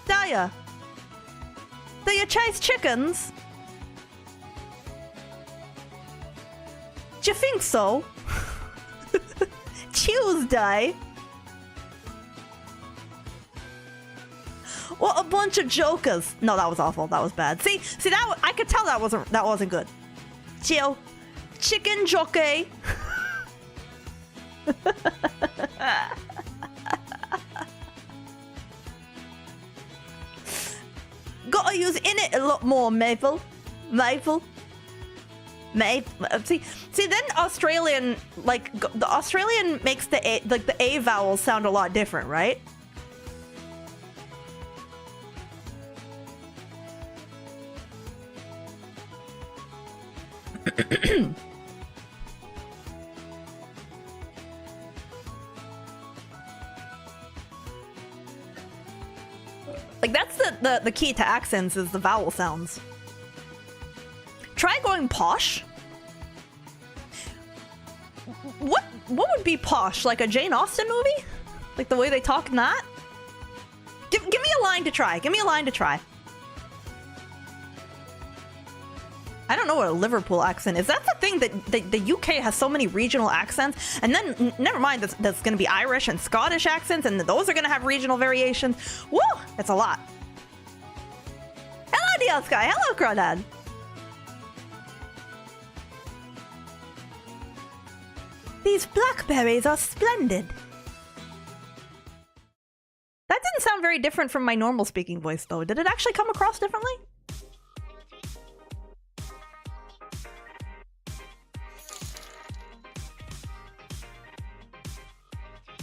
Daya, do you chase chickens? Do you think so? Tuesday? What a bunch of jokers. No, that was awful. That was bad. See that I could tell that wasn't good. Chicken jockey. Gotta use in it a lot more, Maple. See, then Australian, like the Australian makes the A vowels sound a lot different, right? Like that's the key to accents is the vowel sounds. Try going posh. What would be posh? Like a Jane Austen movie? Like the way they talk in that? Give me a line to try. Give me a line to try. I don't know what a Liverpool accent is. That's the thing, that the UK has so many regional accents. And then, never mind, there's going to be Irish and Scottish accents, and those are going to have regional variations. Woo! It's a lot. Hello, DL Sky. Hello, Crawdad. These blackberries are splendid. That didn't sound very different from my normal speaking voice, though. Did it actually come across differently?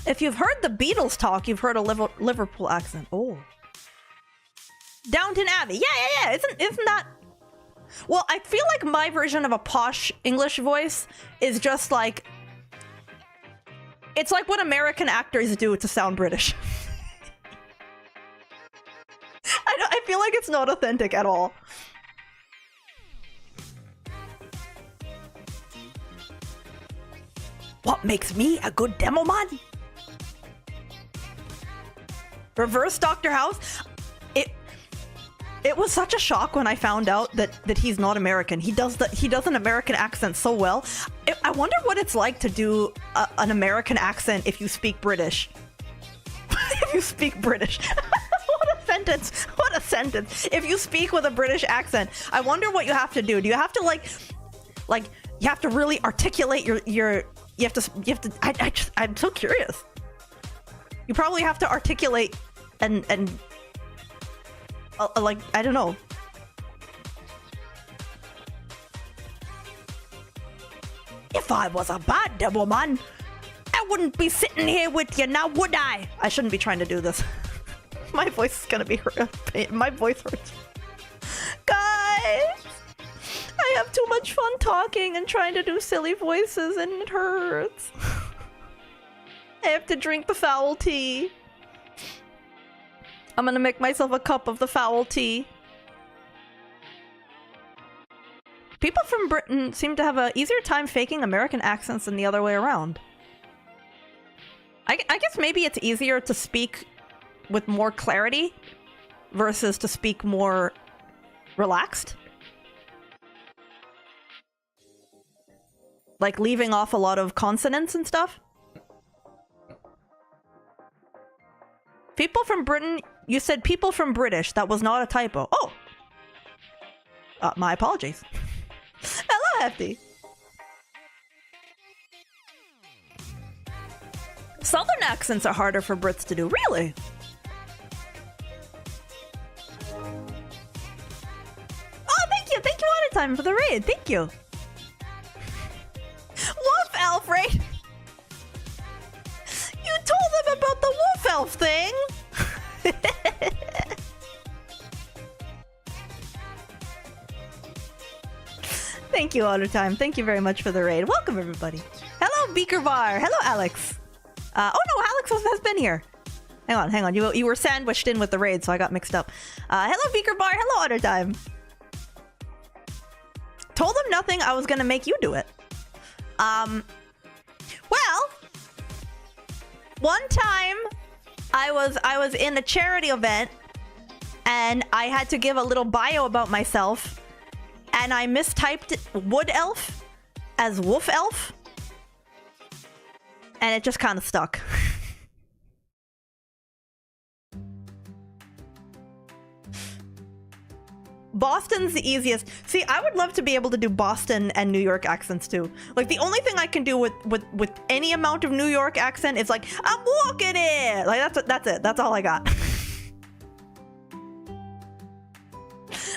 If you've heard the Beatles talk, you've heard a Liverpool accent. Oh. Downton Abbey. Yeah. Isn't that... Well, I feel like my version of a posh English voice is just like... It's like what American actors do to sound British. I feel like it's not authentic at all. What makes me a good demo man? Reverse Dr. House? It was such a shock when I found out that he's not American. He does an American accent so well. I wonder what it's like to do an American accent if you speak British. If you speak British. What a sentence. What a sentence. If you speak with a British accent, I wonder what you have to do. Do you have to like you have to really articulate your you have to I'm so curious. You probably have to articulate and like, I don't know. If I was a bad devil man, I wouldn't be sitting here with you now, would I? I shouldn't be trying to do this. My voice is gonna be hurt. My voice hurts. Guys! I have too much fun talking and trying to do silly voices and it hurts. I have to drink the foul tea. I'm gonna make myself a cup of the foul tea. People from Britain seem to have an easier time faking American accents than the other way around. I guess maybe it's easier to speak with more clarity versus to speak more relaxed. Like leaving off a lot of consonants and stuff. People from Britain, you said people from British. That was not a typo. Oh! My apologies. Hello, Hefty. Southern accents are harder for Brits to do. Really? Oh, thank you. Thank you all the time for the raid. Thank you. Wolf Elf raid. You told them about the Wolf Elf thing. Thank you all the time. Thank you very much for the raid. Welcome, everybody. Hello, Beaker Bar. Hello, Alex. Oh no, Alex has been here. Hang on. You were sandwiched in with the raid, so I got mixed up. Hello, Beaker Bar. Hello, Other Time. Told them nothing. I was gonna make you do it. Well, one time I was in a charity event and I had to give a little bio about myself and I mistyped Wood Elf as Wolf Elf and it just kind of stuck. Boston's the easiest. See, I would love to be able to do Boston and New York accents too. Like the only thing I can do with any amount of New York accent is like, I'm walking it. Like that's it. That's all I got.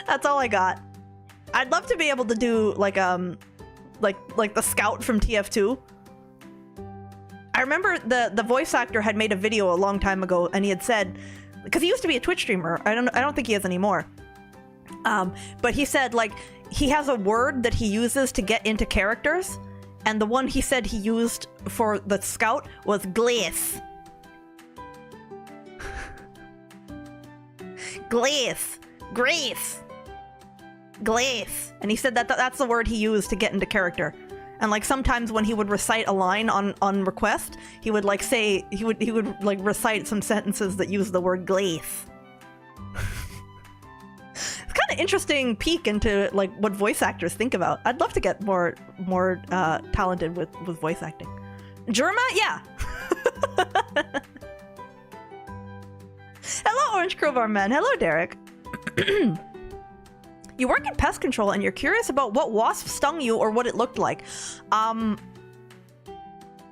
That's all I got. I'd love to be able to do like the Scout from TF2. I remember the voice actor had made a video a long time ago and he had said, because he used to be a Twitch streamer. I don't think he is anymore. But he said, like, he has a word that he uses to get into characters, and the one he said he used for the Scout was glace. Glace. Grace. Glace. And he said that's the word he used to get into character. And like sometimes when he would recite a line on request, he would like say, he would like recite some sentences that use the word glace. Kind of interesting peek into like what voice actors think about. I'd love to get more talented with voice acting. Germa, yeah. Hello, Orange Crowbar Man. Hello, Derek. You work in pest control and you're curious about what wasp stung you or what it looked like. I'm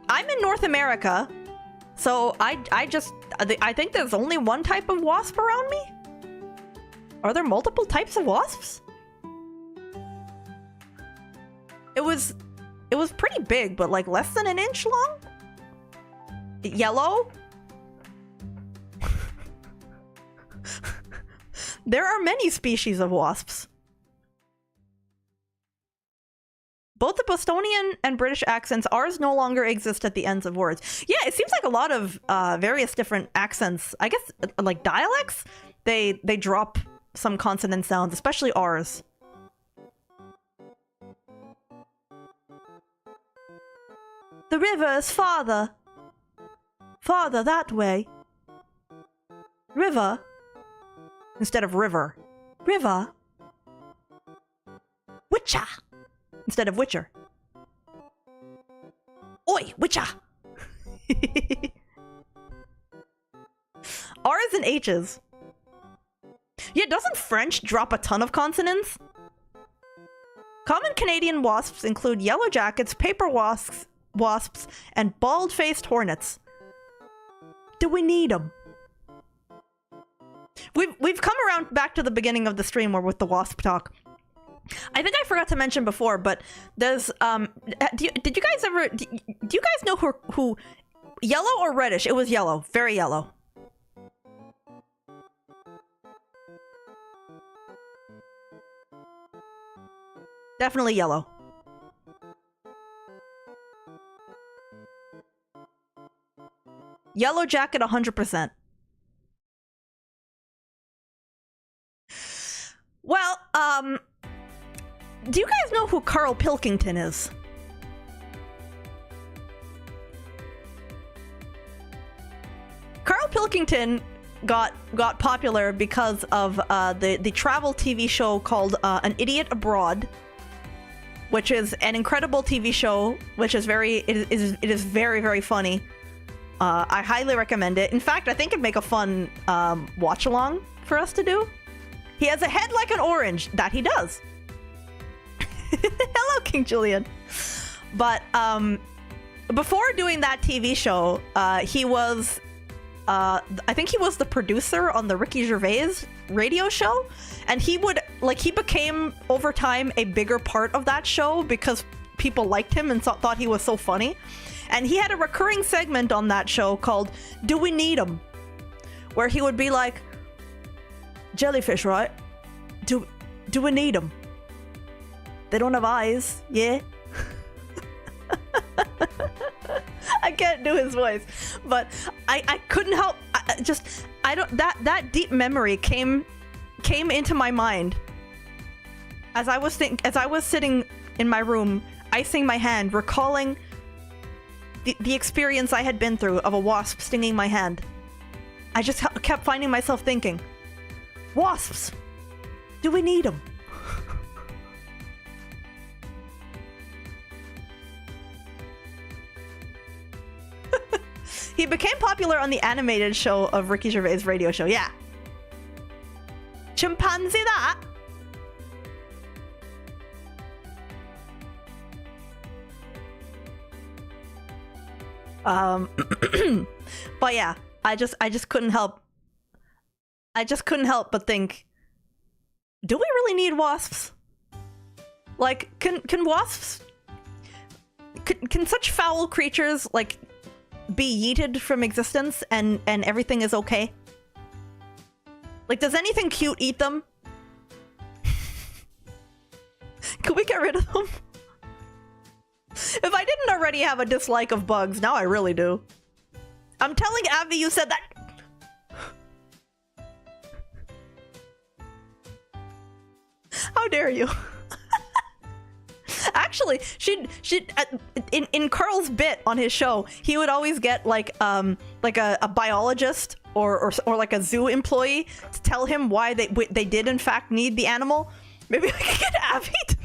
in North America, so I think there's only one type of wasp around me. Are there multiple types of wasps? It was pretty big, but like less than an inch long. Yellow? There are many species of wasps. Both the Bostonian and British accents, ours no longer exist at the ends of words. Yeah, it seems like a lot of various different accents, I guess, like dialects, they drop some consonant sounds, especially ours. The river is farther. Farther that way. River. Instead of river. River. Witcher. Instead of witcher. Oi, witcher. R's and H's. Yeah, doesn't French drop a ton of consonants? Common Canadian wasps include yellow jackets, paper wasps, and bald-faced hornets. Do we need them? We've come around back to the beginning of the stream where with the wasp talk. I think I forgot to mention before, but there's did you guys ever do you guys know who yellow or reddish? It was yellow, very yellow. Definitely yellow. Yellow jacket 100%. Well, do you guys know who Carl Pilkington is? Carl Pilkington got popular because of the travel TV show called An Idiot Abroad, which is an incredible TV show, which is it is very, very funny. I highly recommend it. In fact, I think it'd make a fun watch along for us to do. He has a head like an orange. That he does. Hello, King Julian. But before doing that TV show, he was I think he was the producer on the Ricky Gervais radio show, and he became over time a bigger part of that show because people liked him and thought he was so funny. And he had a recurring segment on that show called Do We Need 'Em? Where he would be like, jellyfish, right? Do we need them? They don't have eyes, yeah? I can't do his voice, but I couldn't help. That deep memory came into my mind as I was sitting in my room, icing my hand, recalling the experience I had been through of a wasp stinging my hand. I just kept finding myself thinking, wasps, do we need them? He became popular on the animated show of Ricky Gervais' radio show. Yeah. Chimpanzee that. But yeah, I just couldn't help. I just couldn't help but think, do we really need wasps? Like, can wasps, can such foul creatures like be yeeted from existence and everything is okay? Like, does anything cute eat them? Can we get rid of them? If I didn't already have a dislike of bugs, now I really do. I'm telling Abby you said that. How dare you? Actually, in Carl's bit on his show, he would always get like a biologist or like a zoo employee to tell him why they did in fact need the animal. Maybe I could get Abby to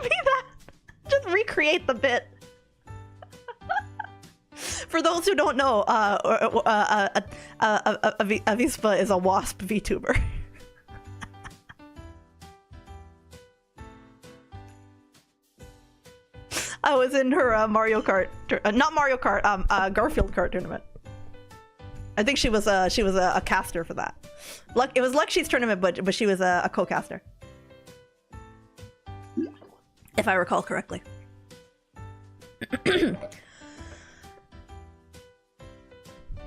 be that. Just recreate the bit. For those who don't know, Avispa is a wasp VTuber. I was in her Mario Kart, not Mario Kart, Garfield Kart tournament. I think she was a caster for that. It was Lexi's tournament, but she was a co-caster, if I recall correctly.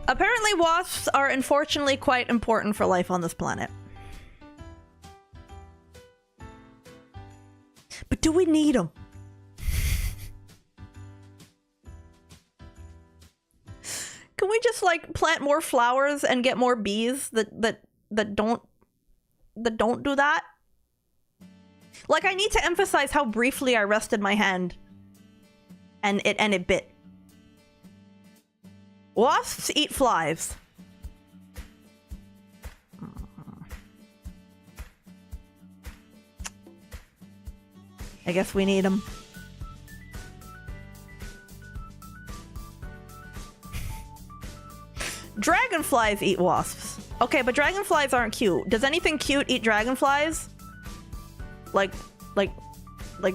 Apparently wasps are unfortunately quite important for life on this planet. But do we need them? Can we just like plant more flowers and get more bees that don't do that? Like, I need to emphasize how briefly I rested my hand and it bit. Wasps eat flies. I guess we need them. Dragonflies eat wasps. Okay, but dragonflies aren't cute. Does anything cute eat dragonflies? Like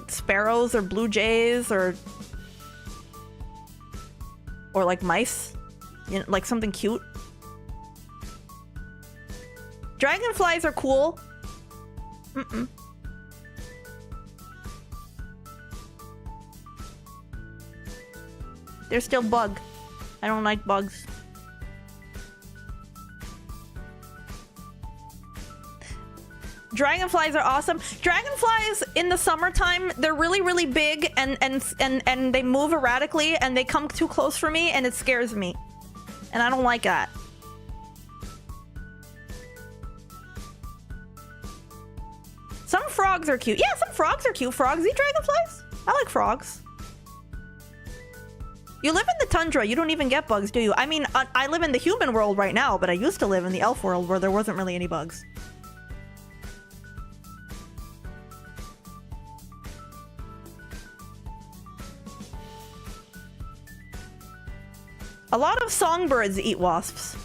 sparrows or blue jays or like mice? You know, like something cute? Dragonflies are cool. Mm-mm. They're still bug. I don't like bugs. Dragonflies are awesome. Dragonflies in the summertime, they're really, really big and they move erratically and they come too close for me and it scares me. And I don't like that. Some frogs are cute. Yeah, some frogs are cute. Frogs eat dragonflies. I like frogs. You live in the tundra. You don't even get bugs, do you? I mean, I live in the human world right now, but I used to live in the elf world where there wasn't really any bugs. A lot of songbirds eat wasps.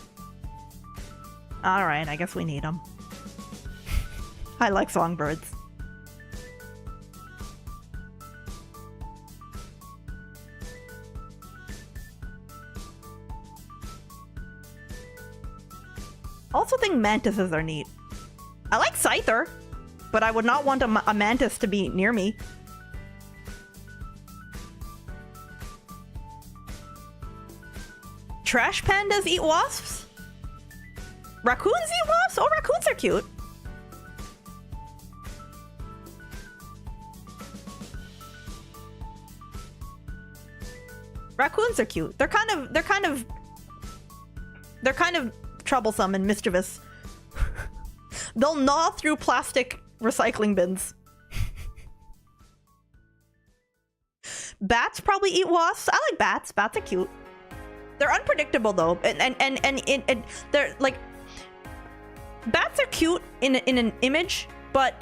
Alright, I guess we need them. I like songbirds. Also think mantises are neat. I like Scyther, but I would not want a mantis to be near me. Trash pandas eat wasps? Raccoons eat wasps? Oh, raccoons are cute. Raccoons are cute. They're kind of troublesome and mischievous. They'll gnaw through plastic recycling bins. Bats probably eat wasps. I like bats. Bats are cute. They're unpredictable though, and they're like, bats are cute in an image, but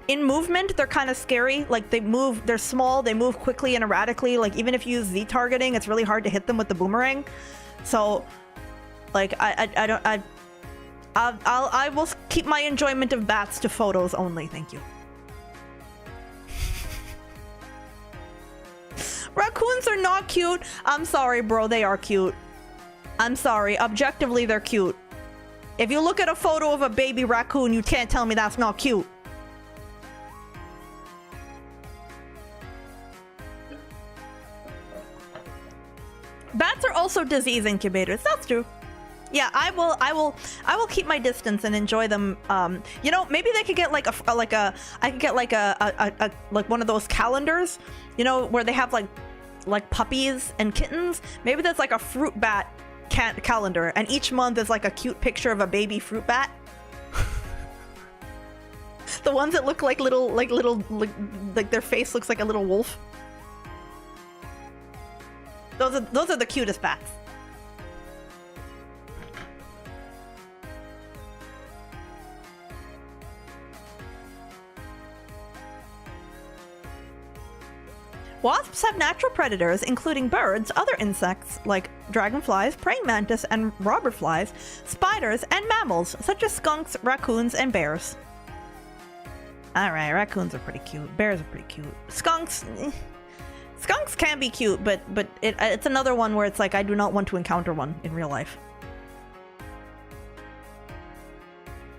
in movement they're kind of scary. Like they're small, they move quickly and erratically. Like even if you use Z targeting, it's really hard to hit them with the boomerang. So, like I will keep my enjoyment of bats to photos only. Thank you. Raccoons are not cute. I'm sorry, bro. They are cute. I'm sorry. Objectively, they're cute. If you look at a photo of a baby raccoon, you can't tell me that's not cute. Bats are also disease incubators. That's true. Yeah, I will keep my distance and enjoy them. You know, maybe they could get like I could get like like one of those calendars, you know, where they have like puppies and kittens. Maybe there's like a fruit bat calendar, and each month is like a cute picture of a baby fruit bat. The ones that look like like their face looks like a little wolf. Those are the cutest bats. Wasps have natural predators, including birds, other insects like dragonflies, praying mantis, and robber flies, spiders, and mammals such as skunks, raccoons, and bears. Alright, raccoons are pretty cute. Bears are pretty cute. Skunks can be cute, but it's another one where it's like I do not want to encounter one in real life.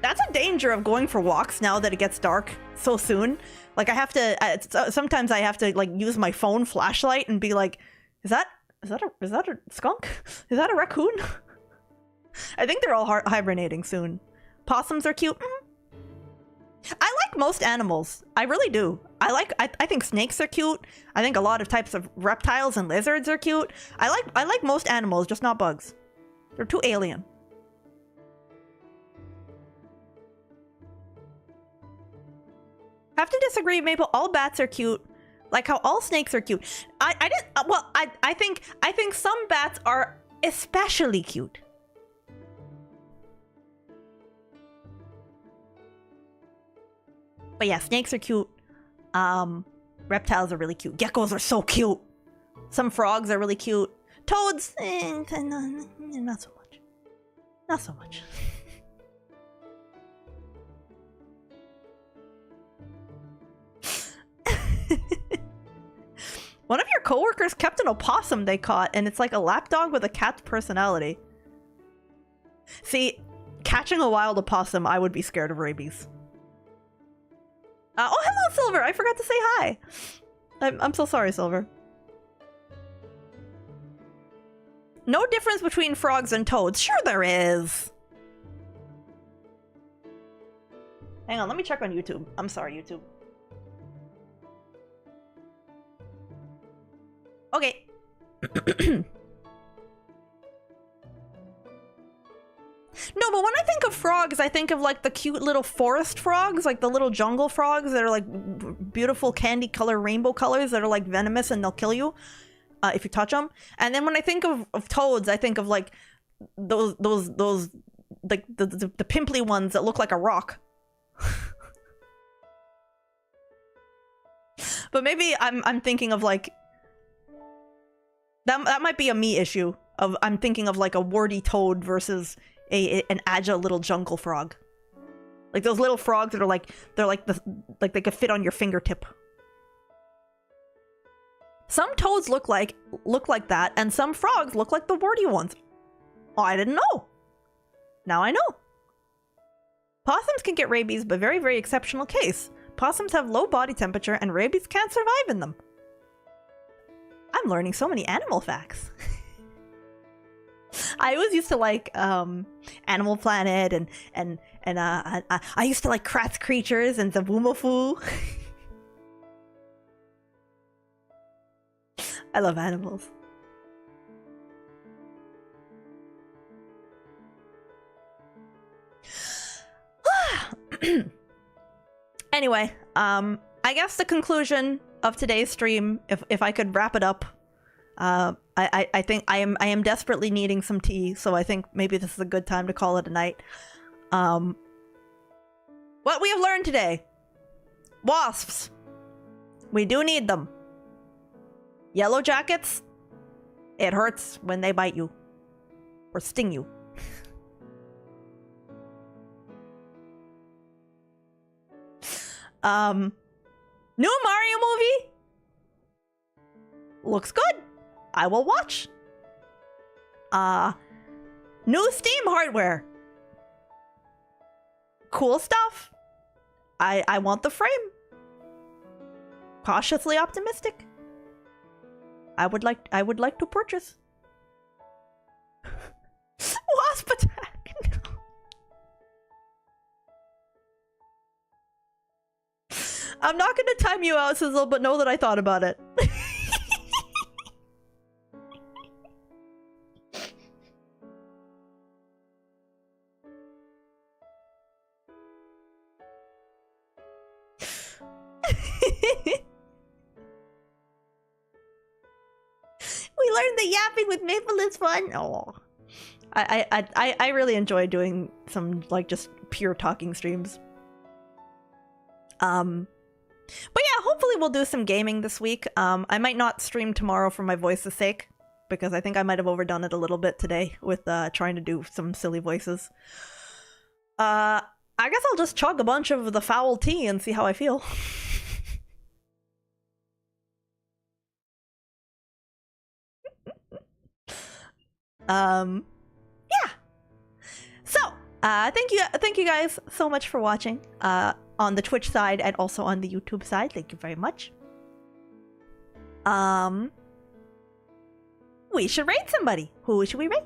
That's a danger of going for walks now that it gets dark so soon. Like I have to, sometimes I have to like use my phone flashlight and be like, Is that a skunk? Is that a raccoon? I think they're all hibernating soon. Possums are cute. I like most animals. I really do. I think snakes are cute. I think a lot of types of reptiles and lizards are cute. I like most animals, just not bugs. They're too alien. Have to disagree, Maple. All bats are cute. Like how all snakes are cute. I think some bats are especially cute. But yeah, snakes are cute. Reptiles are really cute. Geckos are so cute. Some frogs are really cute. Toads, not so much. Not so much. One of your coworkers kept an opossum they caught, and it's like a lapdog with a cat's personality. See, catching a wild opossum, I would be scared of rabies. Oh, hello, Silver! I forgot to say hi! I'm so sorry, Silver. No difference between frogs and toads. Sure there is! Hang on, let me check on YouTube. I'm sorry, YouTube. Okay. No, but when I think of frogs, I think of like the cute little forest frogs, like the little jungle frogs that are like beautiful candy color, rainbow colors that are like venomous and they'll kill you if you touch them. And then when I think of toads, I think of like those like the pimply ones that look like a rock. But maybe I'm thinking of like that might be a me issue of I'm thinking of like a warty toad versus an agile little jungle frog. Like those little frogs that are like like they could fit on your fingertip. Some toads look like that, and some frogs look like the warty ones. Oh, I didn't know. Now I know. Possums can get rabies, but very, very exceptional case. Possums have low body temperature and rabies can't survive in them. I'm learning so many animal facts. I always used to like Animal Planet and I used to like Kratz Creatures and Zaboomafoo. I love animals. Anyway, I guess the conclusion of today's stream, if I could wrap it up, I think I am desperately needing some tea, so I think maybe this is a good time to call it a night. What we have learned today: wasps, we do need them. Yellow jackets, it hurts when they bite you or sting you. New Mario movie looks good. I will watch. New Steam hardware, cool stuff. I want the frame. Cautiously optimistic. I would like to purchase. Wasp attack. No. I'm not gonna time you out, Sizzle, but know that I thought about it. We learned that yapping with Maple is fun. Oh, I really enjoy doing some like just pure talking streams. But yeah, hopefully we'll do some gaming this week. I might not stream tomorrow for my voice's sake, because I think I might have overdone it a little bit today with trying to do some silly voices. I guess I'll just chug a bunch of the foul tea and see how I feel. Yeah. So, thank you guys so much for watching. On the Twitch side and also on the YouTube side. Thank you very much. We should raid somebody. Who should we raid?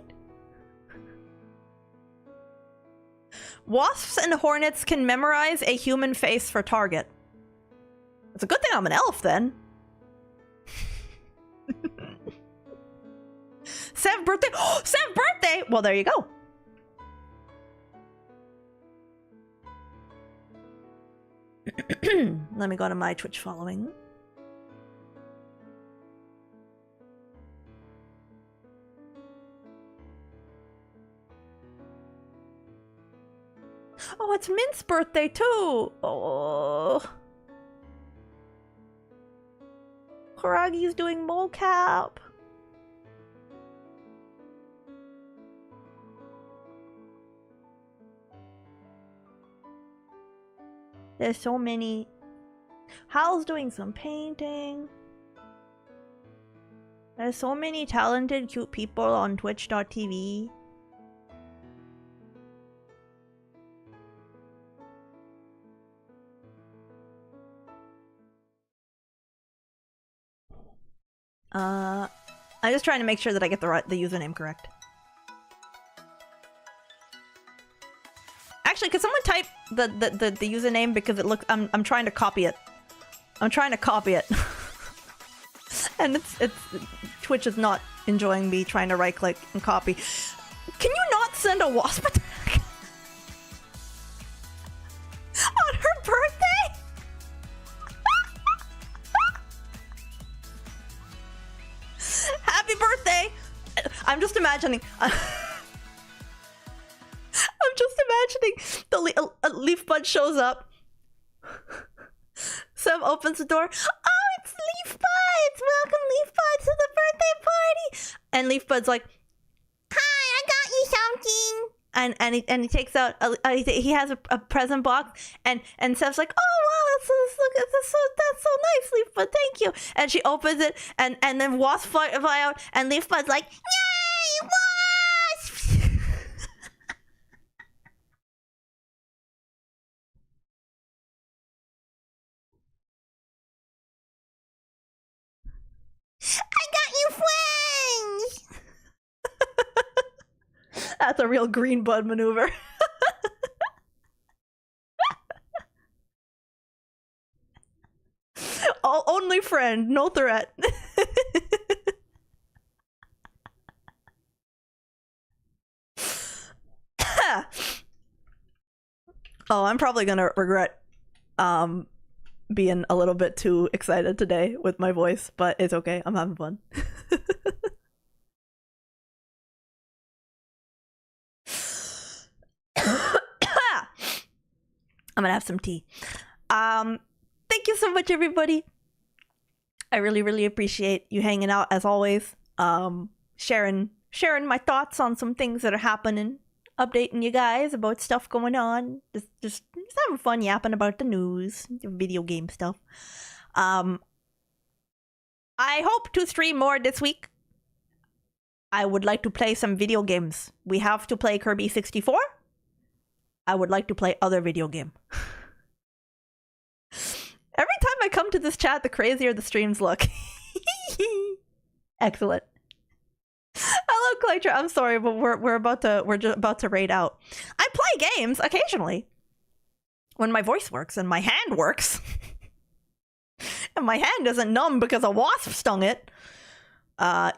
Wasps and hornets can memorize a human face for target. It's a good thing I'm an elf then. Sev birthday. Oh, Sev birthday. Well, there you go. Let me go to my Twitch following. Oh, it's Mint's birthday too. Oh. Karagi's doing mocap. There's so many. Hal's doing some painting. There's so many talented, cute people on Twitch.tv. I'm just trying to make sure that I get the username correct. Actually, could someone type the username, because it looks I'm trying to copy it. I'm trying to copy it. And it's Twitch is not enjoying me trying to right click and copy. Can you not send a wasp attack on her birthday? Happy birthday! I'm just imagining. I'm just imagining the Leaf Bud shows up. Sev opens the door. Oh, it's Leaf Buds! Welcome, Leaf Buds, to the birthday party! And Leaf Bud's like, Hi, I got you something. And he takes out he has a present box, and Sev's like, oh wow, that's so nice, Leaf Bud, thank you. And she opens it, and then wasps fly out, and Leaf Bud's like, yay, wasps! I got you friends. That's a real green bud maneuver. Only friend, no threat. Oh, I'm probably gonna regret being a little bit too excited today with my voice, but it's okay. I'm having fun. I'm gonna have some tea. Thank you so much, everybody. I really appreciate you hanging out as always. Sharing my thoughts on some things that are happening, updating you guys about stuff going on. Just having fun yapping about the news, video game stuff. I hope to stream more this week. I would like to play some video games. We have to play Kirby 64. I would like to play other video game. Every time I come to this chat, the crazier the streams look. Excellent. Hello, Claytra. I'm sorry, but we're just about to raid out. I play games occasionally when my voice works and my hand works, and my hand isn't numb because a wasp stung it.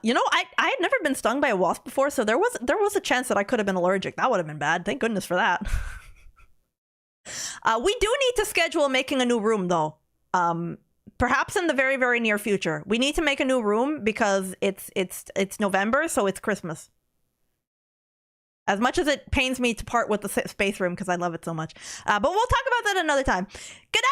You know, I had never been stung by a wasp before, so there was a chance that I could have been allergic. That would have been bad. Thank goodness for that. We do need to schedule making a new room, though. Perhaps in the very near future. We need to make a new room because it's November, so it's Christmas. As much as it pains me to part with the space room because I love it so much. But we'll talk about that another time. Good night.